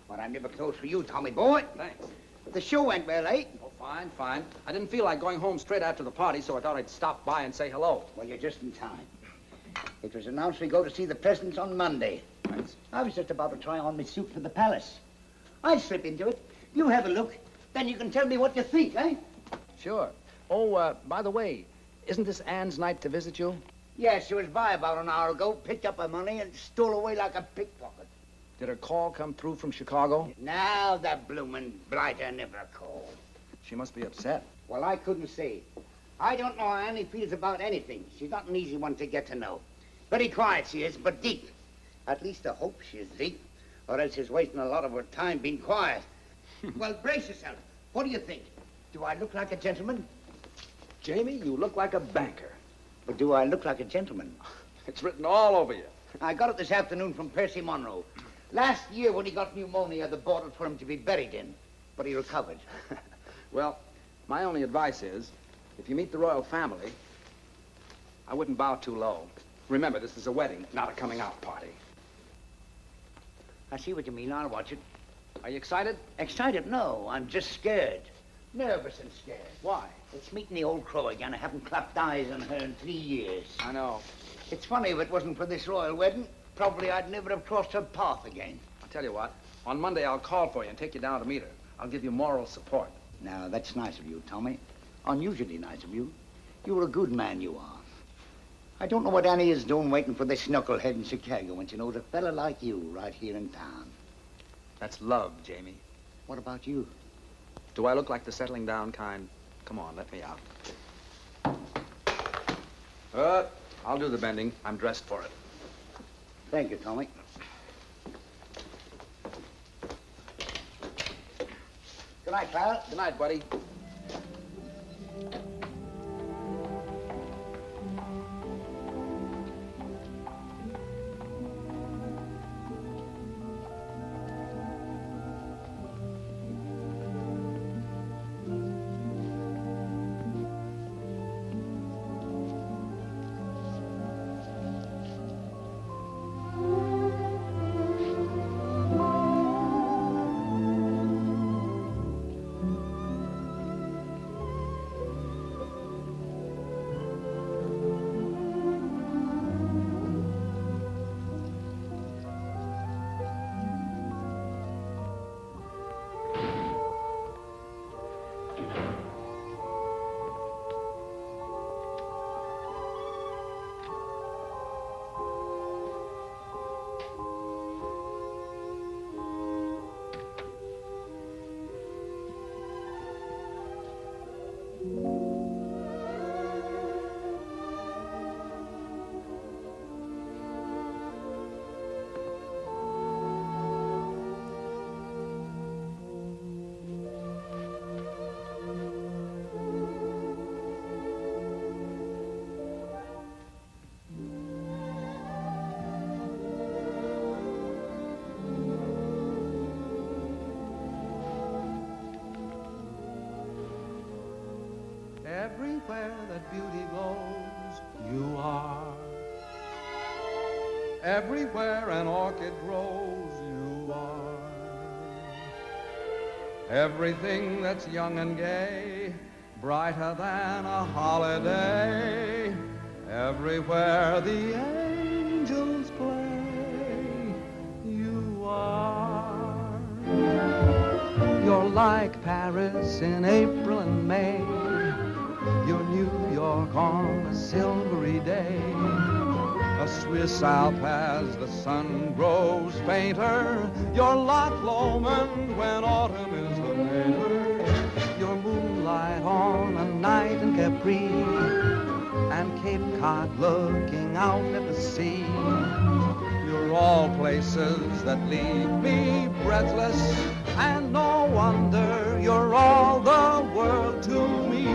But I'm never close for you, Tommy boy. Thanks. The show went well, eh? Oh, fine, fine. I didn't feel like going home straight after the party, so I thought I'd stop by and say hello. Well, you're just in time. It was announced we go to see the presidents on Monday. Thanks. I was just about to try on my suit for the palace. I'll slip into it. You have a look. Then you can tell me what you think, eh? Sure. Oh, by the way, isn't this Anne's night to visit you? Yes, she was by about an hour ago, picked up her money, and stole away like a pickpocket. Did her call come through from Chicago? Now the bloomin' blighter never called. She must be upset. Well, I couldn't say. I don't know how Annie feels about anything. She's not an easy one to get to know. Very quiet she is, but deep. At least I hope she is deep, or else she's wasting a lot of her time being quiet. Well, brace yourself. What do you think? Do I look like a gentleman? Jamie, you look like a banker. But do I look like a gentleman? It's written all over you. I got it this afternoon from Percy Monroe. Last year when he got pneumonia, they bought it for him to be buried in, but he recovered. Well, my only advice is, if you meet the royal family, I wouldn't bow too low. Remember, this is a wedding, not a coming-out party. I see what you mean. I'll watch it. Are you excited? Excited? No, I'm just scared. Nervous and scared. Why? It's meeting the old crow again. I haven't clapped eyes on her in 3 years. I know. It's funny, if it wasn't for this royal wedding, probably I'd never have crossed her path again. I'll tell you what. On Monday, I'll call for you and take you down to meet her. I'll give you moral support. Now, that's nice of you, Tommy. Unusually nice of you. You're a good man, you are. I don't know what Annie is doing waiting for this knucklehead in Chicago when she knows a fella like you right here in town. That's love, Jamie. What about you? Do I look like the settling down kind? Come on, let me out. I'll do the bending. I'm dressed for it. Thank you, Tommy. Good night, pal. Good night, buddy. Everywhere that beauty glows, you are. Everywhere an orchid grows, you are. Everything that's young and gay, brighter than a holiday. Everywhere the angels play, you are. You're like Paris in April and May. You're New York on a silvery day. A Swiss Alp as the sun grows fainter. You're Loch Lomond when autumn is the mater. You're moonlight on a night in Capri, and Cape Cod looking out at the sea. You're all places that leave me breathless, and no wonder you're all the world to me.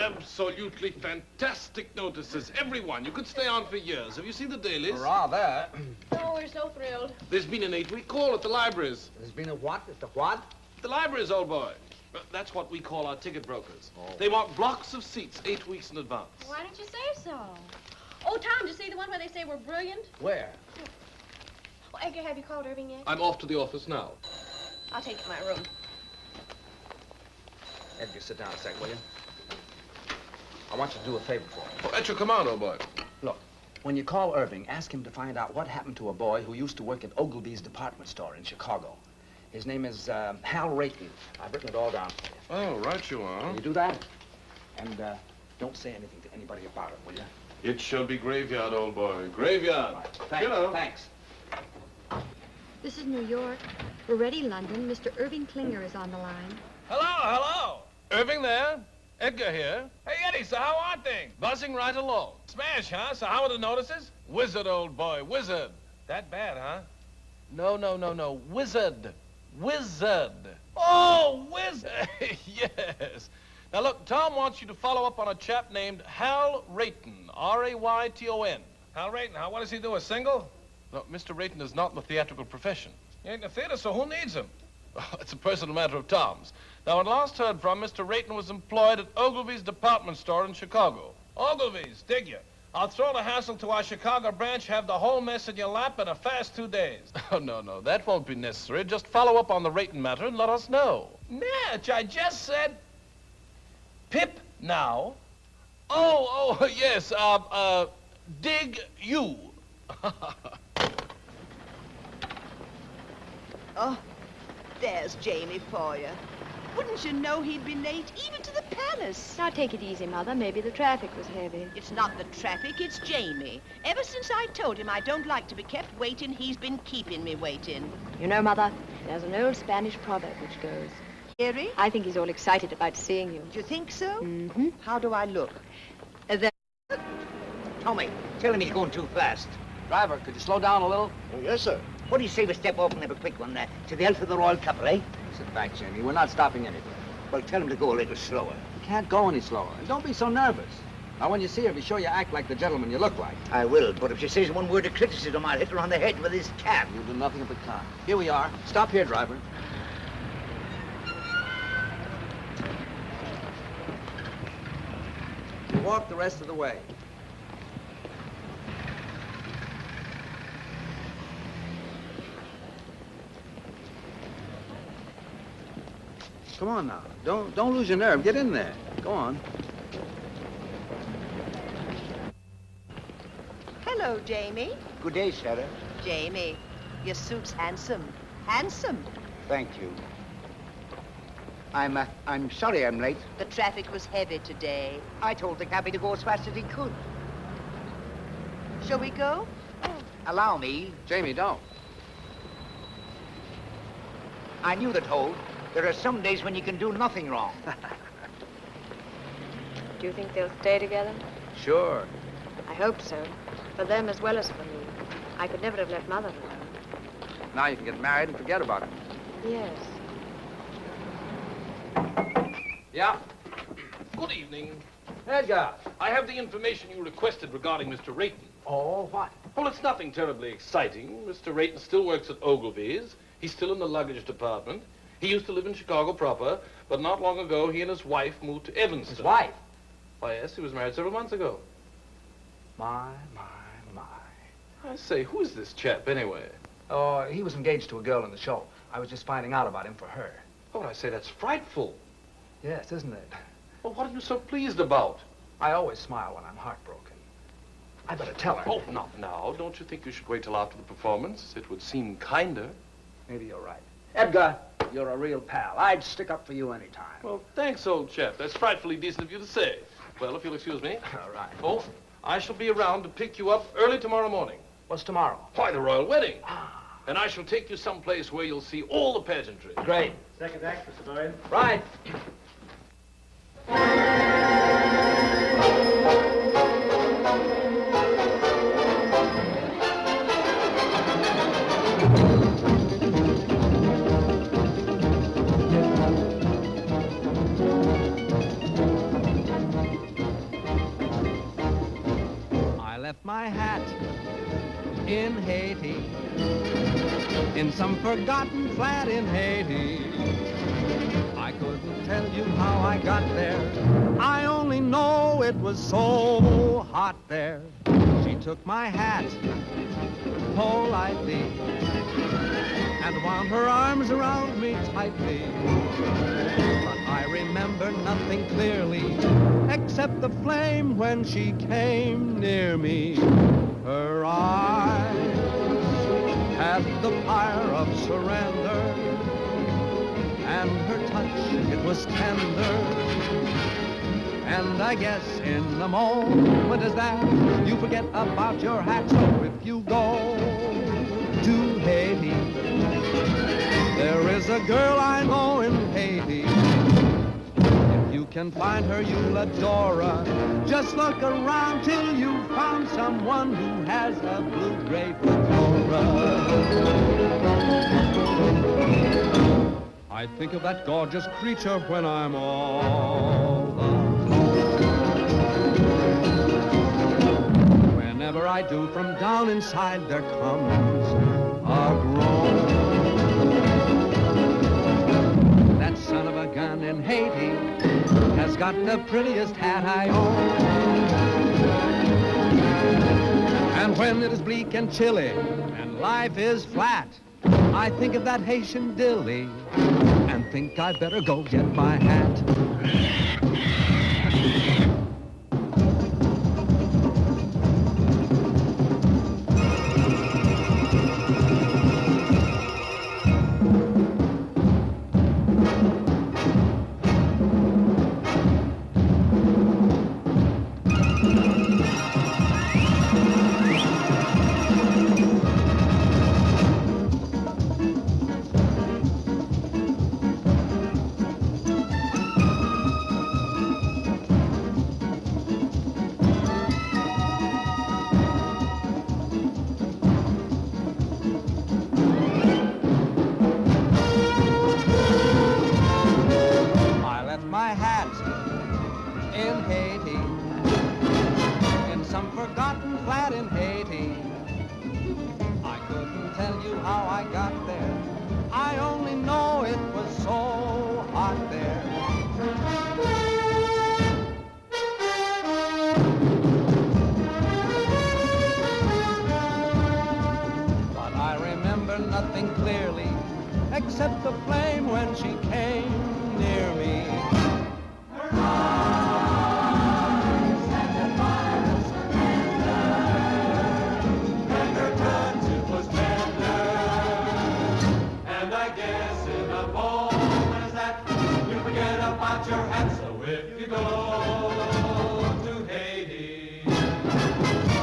Absolutely fantastic notices. Everyone. You could stay on for years. Have you seen the dailies? Rather. Oh, we're so thrilled. There's been an 8-week call at the libraries. There's been a what? At the what? The libraries, old boy. That's what we call our ticket brokers. Oh. They want blocks of seats 8 weeks in advance. Why don't you say so? Oh, Tom, did you see the one where they say we're brilliant? Where? Oh, Edgar, have you called Irving yet? I'm off to the office now. I'll take you to my room. Edgar, sit down a sec, will you? I want you to do a favor for me. Oh, at your command, old boy. Look, when you call Irving, ask him to find out what happened to a boy who used to work at Ogilvy's department store in Chicago. His name is Hal Rayton. I've written it all down for you. Oh, right you are. Can you do that? And don't say anything to anybody about it, will you? It shall be graveyard, old boy. Graveyard. Right. Thanks. Thanks. This is New York. We're ready, London. Mr. Irving Klinger is on the line. Hello, hello. Irving there? Edgar here. Hey, Eddie, so how are things? Buzzing right along. Smash, huh? So how are the notices? Wizard, old boy, wizard. That bad, huh? No. Wizard. Wizard. Oh, wizard. Yes. Now, look, Tom wants you to follow up on a chap named Hal Rayton, R-A-Y-T-O-N. Hal Rayton, what does he do, a single? No, Mr. Rayton is not in the theatrical profession. He ain't in the theater, so who needs him? It's a personal matter of Tom's. Now, when last heard from, Mr. Rayton was employed at Ogilvy's department store in Chicago. Ogilvy's, dig ya? I'll throw the hassle to our Chicago branch, have the whole mess in your lap in a fast 2 days. Oh, no, that won't be necessary. Just follow up on the Rayton matter and let us know. Natch, I just said... Pip now. Oh, yes, dig you. Oh, there's Jamie for you. Wouldn't you know he'd be late, even to the palace? Now, take it easy, Mother. Maybe the traffic was heavy. It's not the traffic, it's Jamie. Ever since I told him I don't like to be kept waiting, he's been keeping me waiting. You know, Mother, there's an old Spanish proverb which goes... Harry? I think he's all excited about seeing you. Do you think so? Mm-hmm. How do I look? Tommy, tell him he's going too fast. Driver, could you slow down a little? Oh, yes, sir. What do you say we step off and have a quick one to the health of the royal couple, eh? Sit back, Jamie. We're not stopping anywhere. Well, tell him to go a little slower. You can't go any slower. And don't be so nervous. Now, when you see her, be sure you act like the gentleman you look like. I will, but if she says one word of criticism, I'll hit her on the head with this cap. You'll do nothing of the kind. Here we are. Stop here, driver. Walk the rest of the way. Come on now. Don't lose your nerve. Get in there. Go on. Hello, Jamie. Good day, Sarah. Jamie, your suit's handsome. Handsome. Thank you. I'm sorry I'm late. The traffic was heavy today. I told the cabby to go as fast as he could. Shall we go? Allow me. Jamie, don't. I knew the toll. There are some days when you can do nothing wrong. Do you think they'll stay together? Sure. I hope so. For them as well as for me. I could never have left Mother alone. Now you can get married and forget about it. Yes. Yeah? Good evening. Edgar. I have the information you requested regarding Mr. Rayton. Oh, what? Well, it's nothing terribly exciting. Mr. Rayton still works at Ogilvy's. He's still in the luggage department. He used to live in Chicago proper, but not long ago, he and his wife moved to Evanston. His wife? Why, yes, he was married several months ago. My. I say, who is this chap, anyway? Oh, he was engaged to a girl in the show. I was just finding out about him for her. Oh, I say, that's frightful. Yes, isn't it? Well, what are you so pleased about? I always smile when I'm heartbroken. I better tell her. Oh, not now. Don't you think you should wait till after the performance? It would seem kinder. Maybe you're right. Edgar, you're a real pal. I'd stick up for you any time. Well, thanks, old chap. That's frightfully decent of you to say. Well, if you'll excuse me. All right. Oh, I shall be around to pick you up early tomorrow morning. What's tomorrow? Why, the royal wedding. And I shall take you someplace where you'll see all the pageantry. Great. Second act, Mr. Dorian. Right. my hat in Haiti, in some forgotten flat in Haiti. I couldn't tell you how I got there. I only know it was so hot there. She took my hat politely and wound her arms around me tightly. But I remember nothing clearly except the flame when she came near me. Her eyes had the fire of surrender, and her touch, it was tender. And I guess in the moment as that, you forget about your hat. So if you go to Haiti, there is a girl I know in Haiti. If you can find her, you'll adore her. Just look around till you found someone who has a blue-gray fedora. I think of that gorgeous creature when I'm all alone. Whenever I do, from down inside there comes a groan. That son of a gun in Haiti has got the prettiest hat I own. And when it is bleak and chilly and life is flat, I think of that Haitian dilly and think I'd better go get my hat. Nothing clearly except the flame when she came near me. Her eyes had the fire of surrender, and her touch, it was tender. And I guess in a moment as that, you forget about your hat. So if you go to Haiti,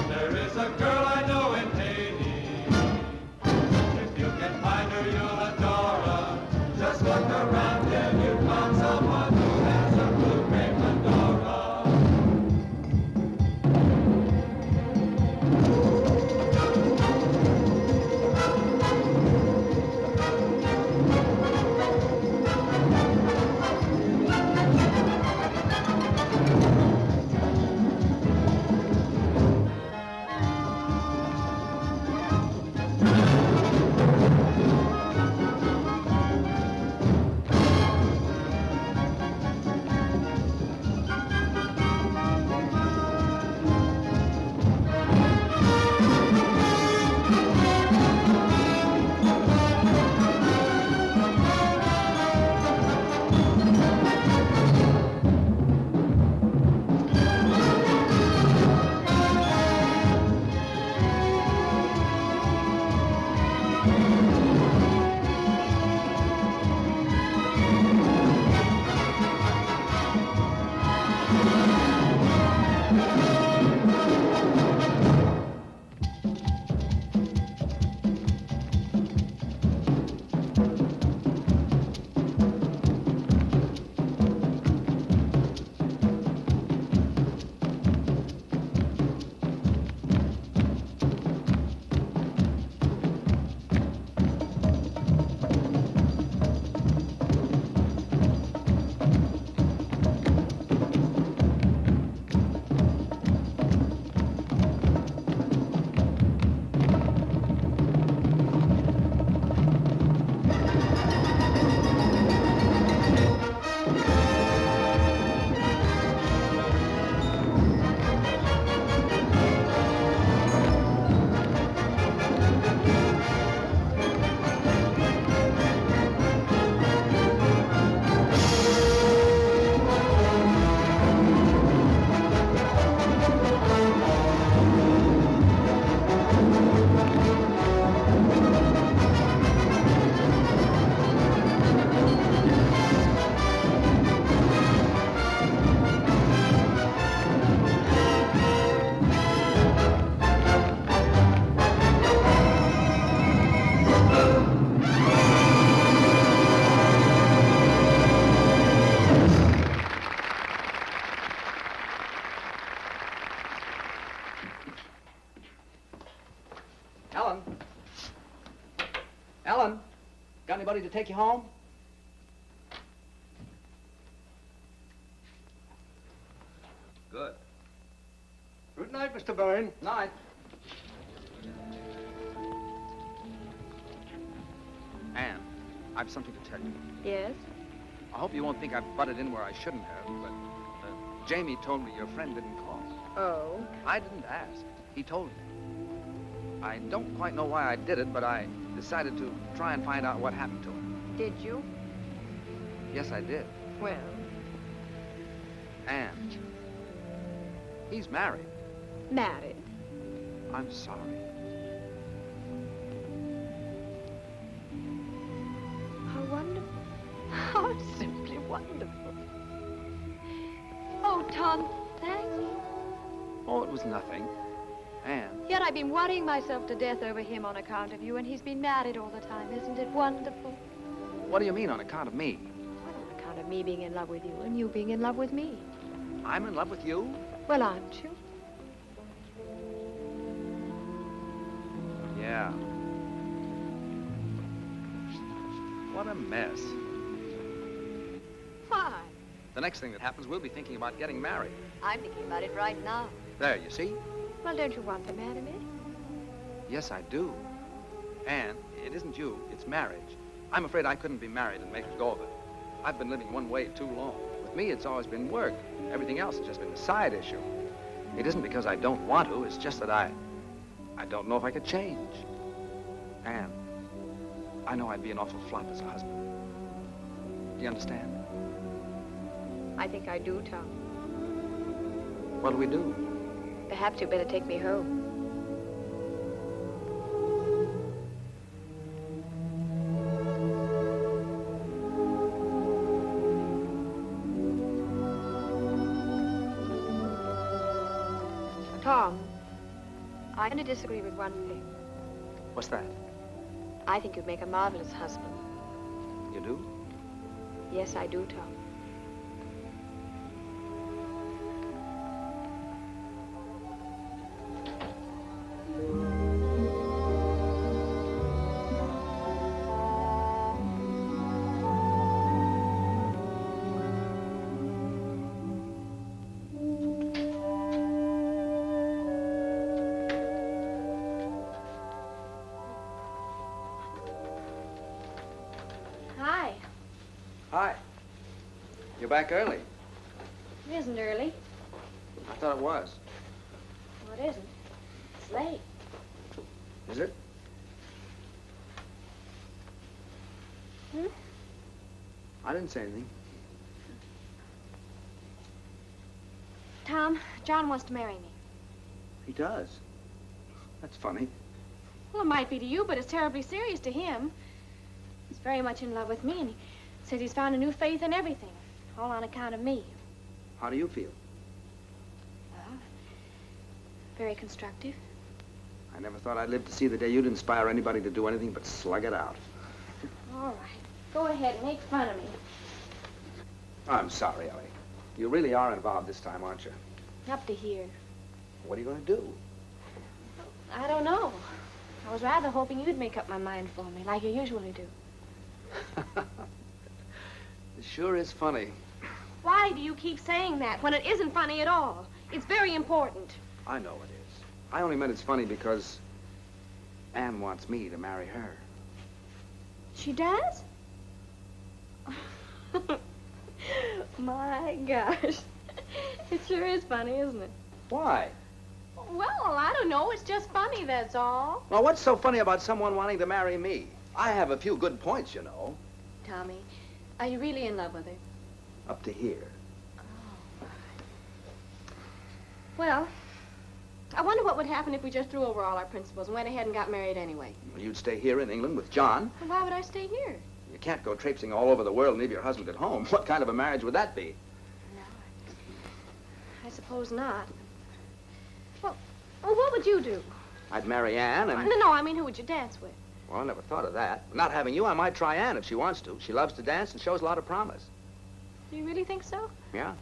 there is a girl I know in Haiti. Find her, you'll adore her. Just look around. Ellen? Ellen? Got anybody to take you home? Good. Good night, Mr. Byrne. Night. Anne, I've something to tell you. Yes? I hope you won't think I've butted in where I shouldn't have, but Jamie told me your friend didn't call. Oh? I didn't ask. He told me. I don't quite know why I did it, but I decided to try and find out what happened to him. Did you? Yes, I did. Well? Anne, he's married. Married? I'm sorry. How wonderful. How simply wonderful. Oh, Tom, thanks. Oh, it was nothing. Anne. Yet I've been worrying myself to death over him on account of you, and he's been married all the time. Isn't it wonderful? What do you mean, on account of me? On account of me being in love with you, and you being in love with me. I'm in love with you? Well, aren't you? Yeah. What a mess. Why? The next thing that happens, we'll be thinking about getting married. I'm thinking about it right now. There, you see? Well, don't you want to marry me? Yes, I do. Anne, it isn't you, it's marriage. I'm afraid I couldn't be married and make a go of it. I've been living one way too long. With me, it's always been work. Everything else has just been a side issue. It isn't because I don't want to, it's just that I don't know if I could change. Anne, I know I'd be an awful flop as a husband. Do you understand? I think I do, Tom. What'll we do? Perhaps you'd better take me home. Tom, I only disagree with one thing. What's that? I think you'd make a marvelous husband. You do? Yes, I do, Tom. Hi. Hi. You're back early. It isn't early. I thought it was. Well, it isn't. It's late. Is it? Hmm? I didn't say anything. Tom, John wants to marry me. He does. That's funny. Well, it might be to you, but it's terribly serious to him. He's very much in love with me, and he says he's found a new faith in everything, all on account of me. How do you feel? Well, very constructive. I never thought I'd live to see the day you'd inspire anybody to do anything but slug it out. All right. Go ahead and make fun of me. I'm sorry, Ellie. You really are involved this time, aren't you? Up to here. What are you going to do? I don't know. I was rather hoping you'd make up my mind for me, like you usually do. It sure is funny. Why do you keep saying that when it isn't funny at all? It's very important. I know it is. I only meant it's funny because Anne wants me to marry her. She does? My gosh. It sure is funny, isn't it? Why? Well, I don't know. It's just funny, that's all. Well, what's so funny about someone wanting to marry me? I have a few good points, you know. Tommy, are you really in love with her? Up to here. Well, I wonder what would happen if we just threw over all our principles and went ahead and got married anyway. Well, you'd stay here in England with John. Well, why would I stay here? You can't go traipsing all over the world and leave your husband at home. What kind of a marriage would that be? No, I suppose not. Well, what would you do? I'd marry Anne and... No, I mean, who would you dance with? Well, I never thought of that. Not having you, I might try Anne if she wants to. She loves to dance and shows a lot of promise. Do you really think so? Yeah.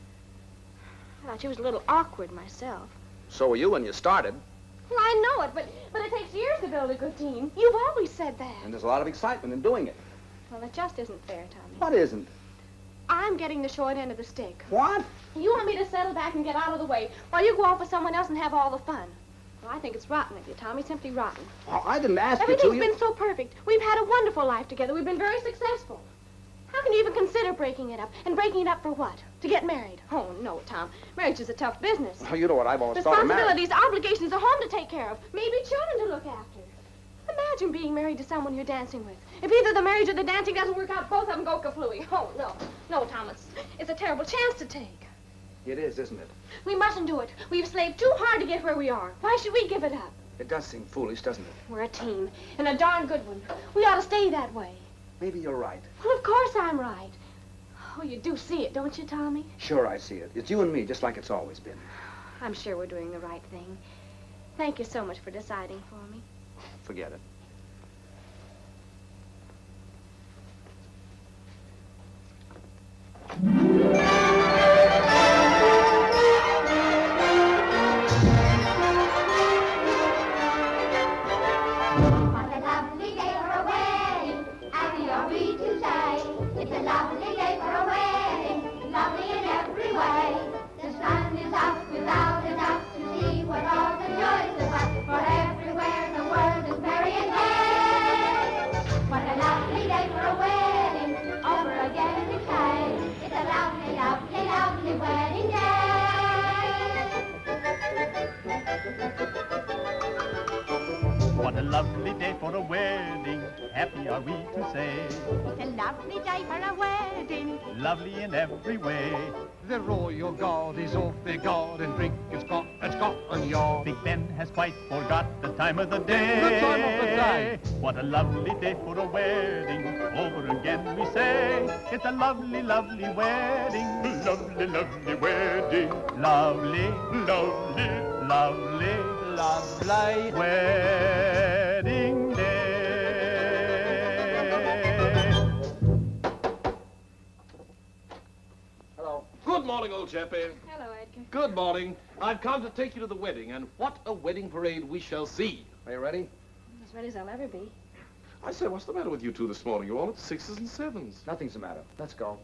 I thought she was a little awkward myself. So were you when you started. Well, I know it, but it takes years to build a good team. You've always said that. And there's a lot of excitement in doing it. Well, it just isn't fair, Tommy. What isn't? I'm getting the short end of the stick. What? You want me to settle back and get out of the way while you go off with someone else and have all the fun. Well, I think it's rotten of you, Tommy, simply rotten. Well, I didn't ask you to. Everything's been so perfect. We've had a wonderful life together. We've been very successful. How can you even consider breaking it up? And breaking it up for what? To get married? Oh, no, Tom. Marriage is a tough business. Well, you know what I've always thought of marriage. Responsibilities, obligations, a home to take care of, maybe children to look after. Imagine being married to someone you're dancing with. If either the marriage or the dancing doesn't work out, both of them go kaflooey. Oh, no. No, Thomas. It's a terrible chance to take. It is, isn't it? We mustn't do it. We've slaved too hard to get where we are. Why should we give it up? It does seem foolish, doesn't it? We're a team, and a darn good one. We ought to stay that way. Maybe you're right. Well, of course I'm right. Oh, you do see it, don't you, Tommy? Sure, I see it. It's you and me, just like it's always been. I'm sure we're doing the right thing. Thank you so much for deciding for me. Forget it. What a lovely day for a wedding, happy are we to say. It's a lovely day for a wedding, Lovely in every way. The royal guard is off their guard and drink is got at Scotland Yard. Big Ben has quite forgot the time of the day. The time of the day. What a lovely day for a wedding, over again we say. It's a lovely, lovely wedding. Lovely, lovely wedding. Lovely, lovely, lovely, lovely wedding day. Good morning, old chappie. Hello, Edgar. Good morning. I've come to take you to the wedding, and what a wedding parade we shall see. Are you ready? As ready as I'll ever be. I say, what's the matter with you two this morning? You're all at 6s and 7s. Nothing's the matter. Let's go.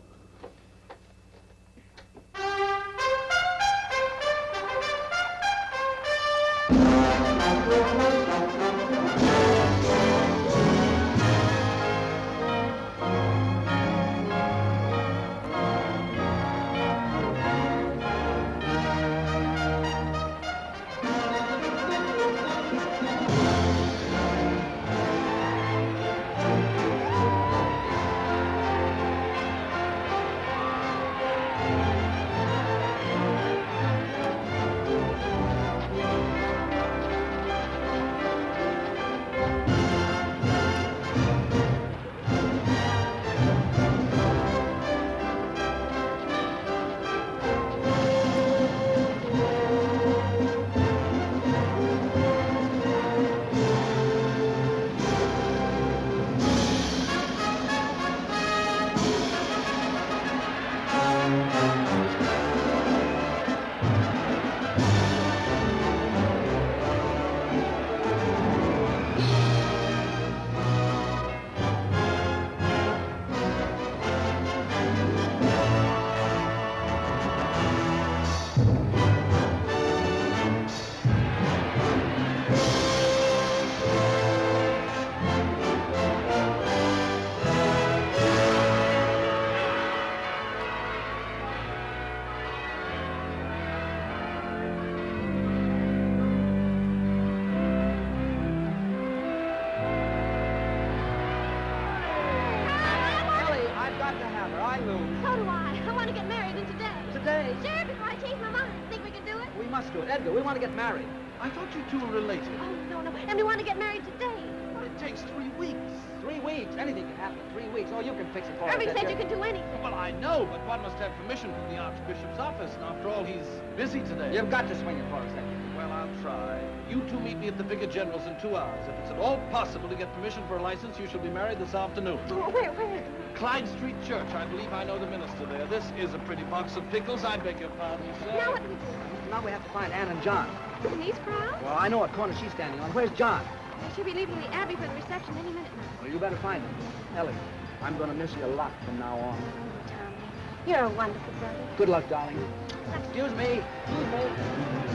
So do I. I want to get married in today. Today? Sure, before I change my mind. Think we can do it? We must do it. Edgar, we want to get married. I thought you two were related. Oh, no. And we want to get married today. But it takes 3 weeks. 3 weeks? Anything can happen in 3 weeks. Oh, you can fix it for us, Irving said Edgar. you can do anything. Well, I know, but one must have permission from the Archbishop's office. And after all, he's busy today. You've got to swing it for us, Edgar. Well, I'll try. You two meet me at the Vicar General's in 2 hours. If it's at all possible to get permission for a license, you shall be married this afternoon. Where? Clyde Street Church. I believe I know the minister there. This is a pretty box of pickles. I beg your pardon, sir. Now what do we do? now we have to find Ann and John. In these crowds? Well, I know what corner she's standing on. Where's John? They should be leaving the Abbey for the reception any minute now. Well, you better find him. Ellie, I'm going to miss you a lot from now on. Tommy, you're a wonderful brother. Good luck, darling. Excuse me. Excuse me.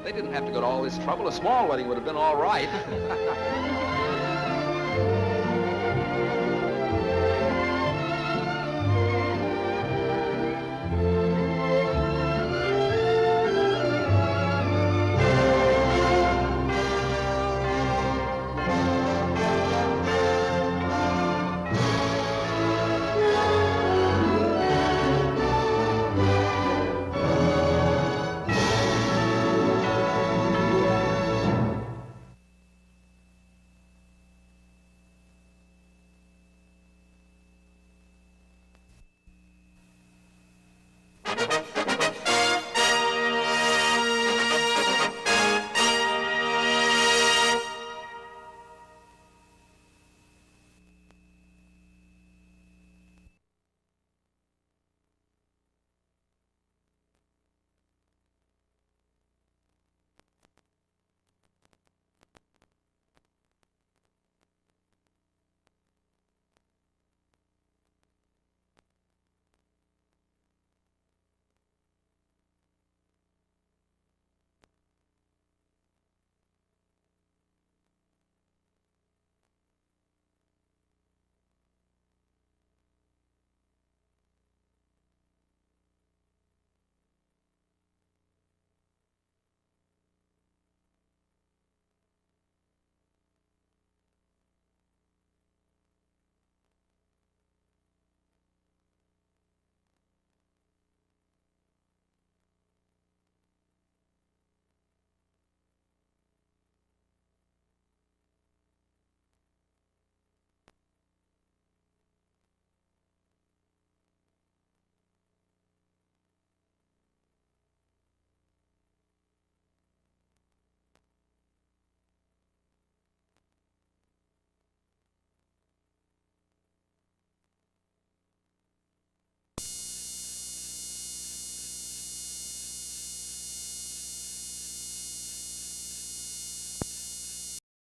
They didn't have to go to all this trouble. A small wedding would have been all right.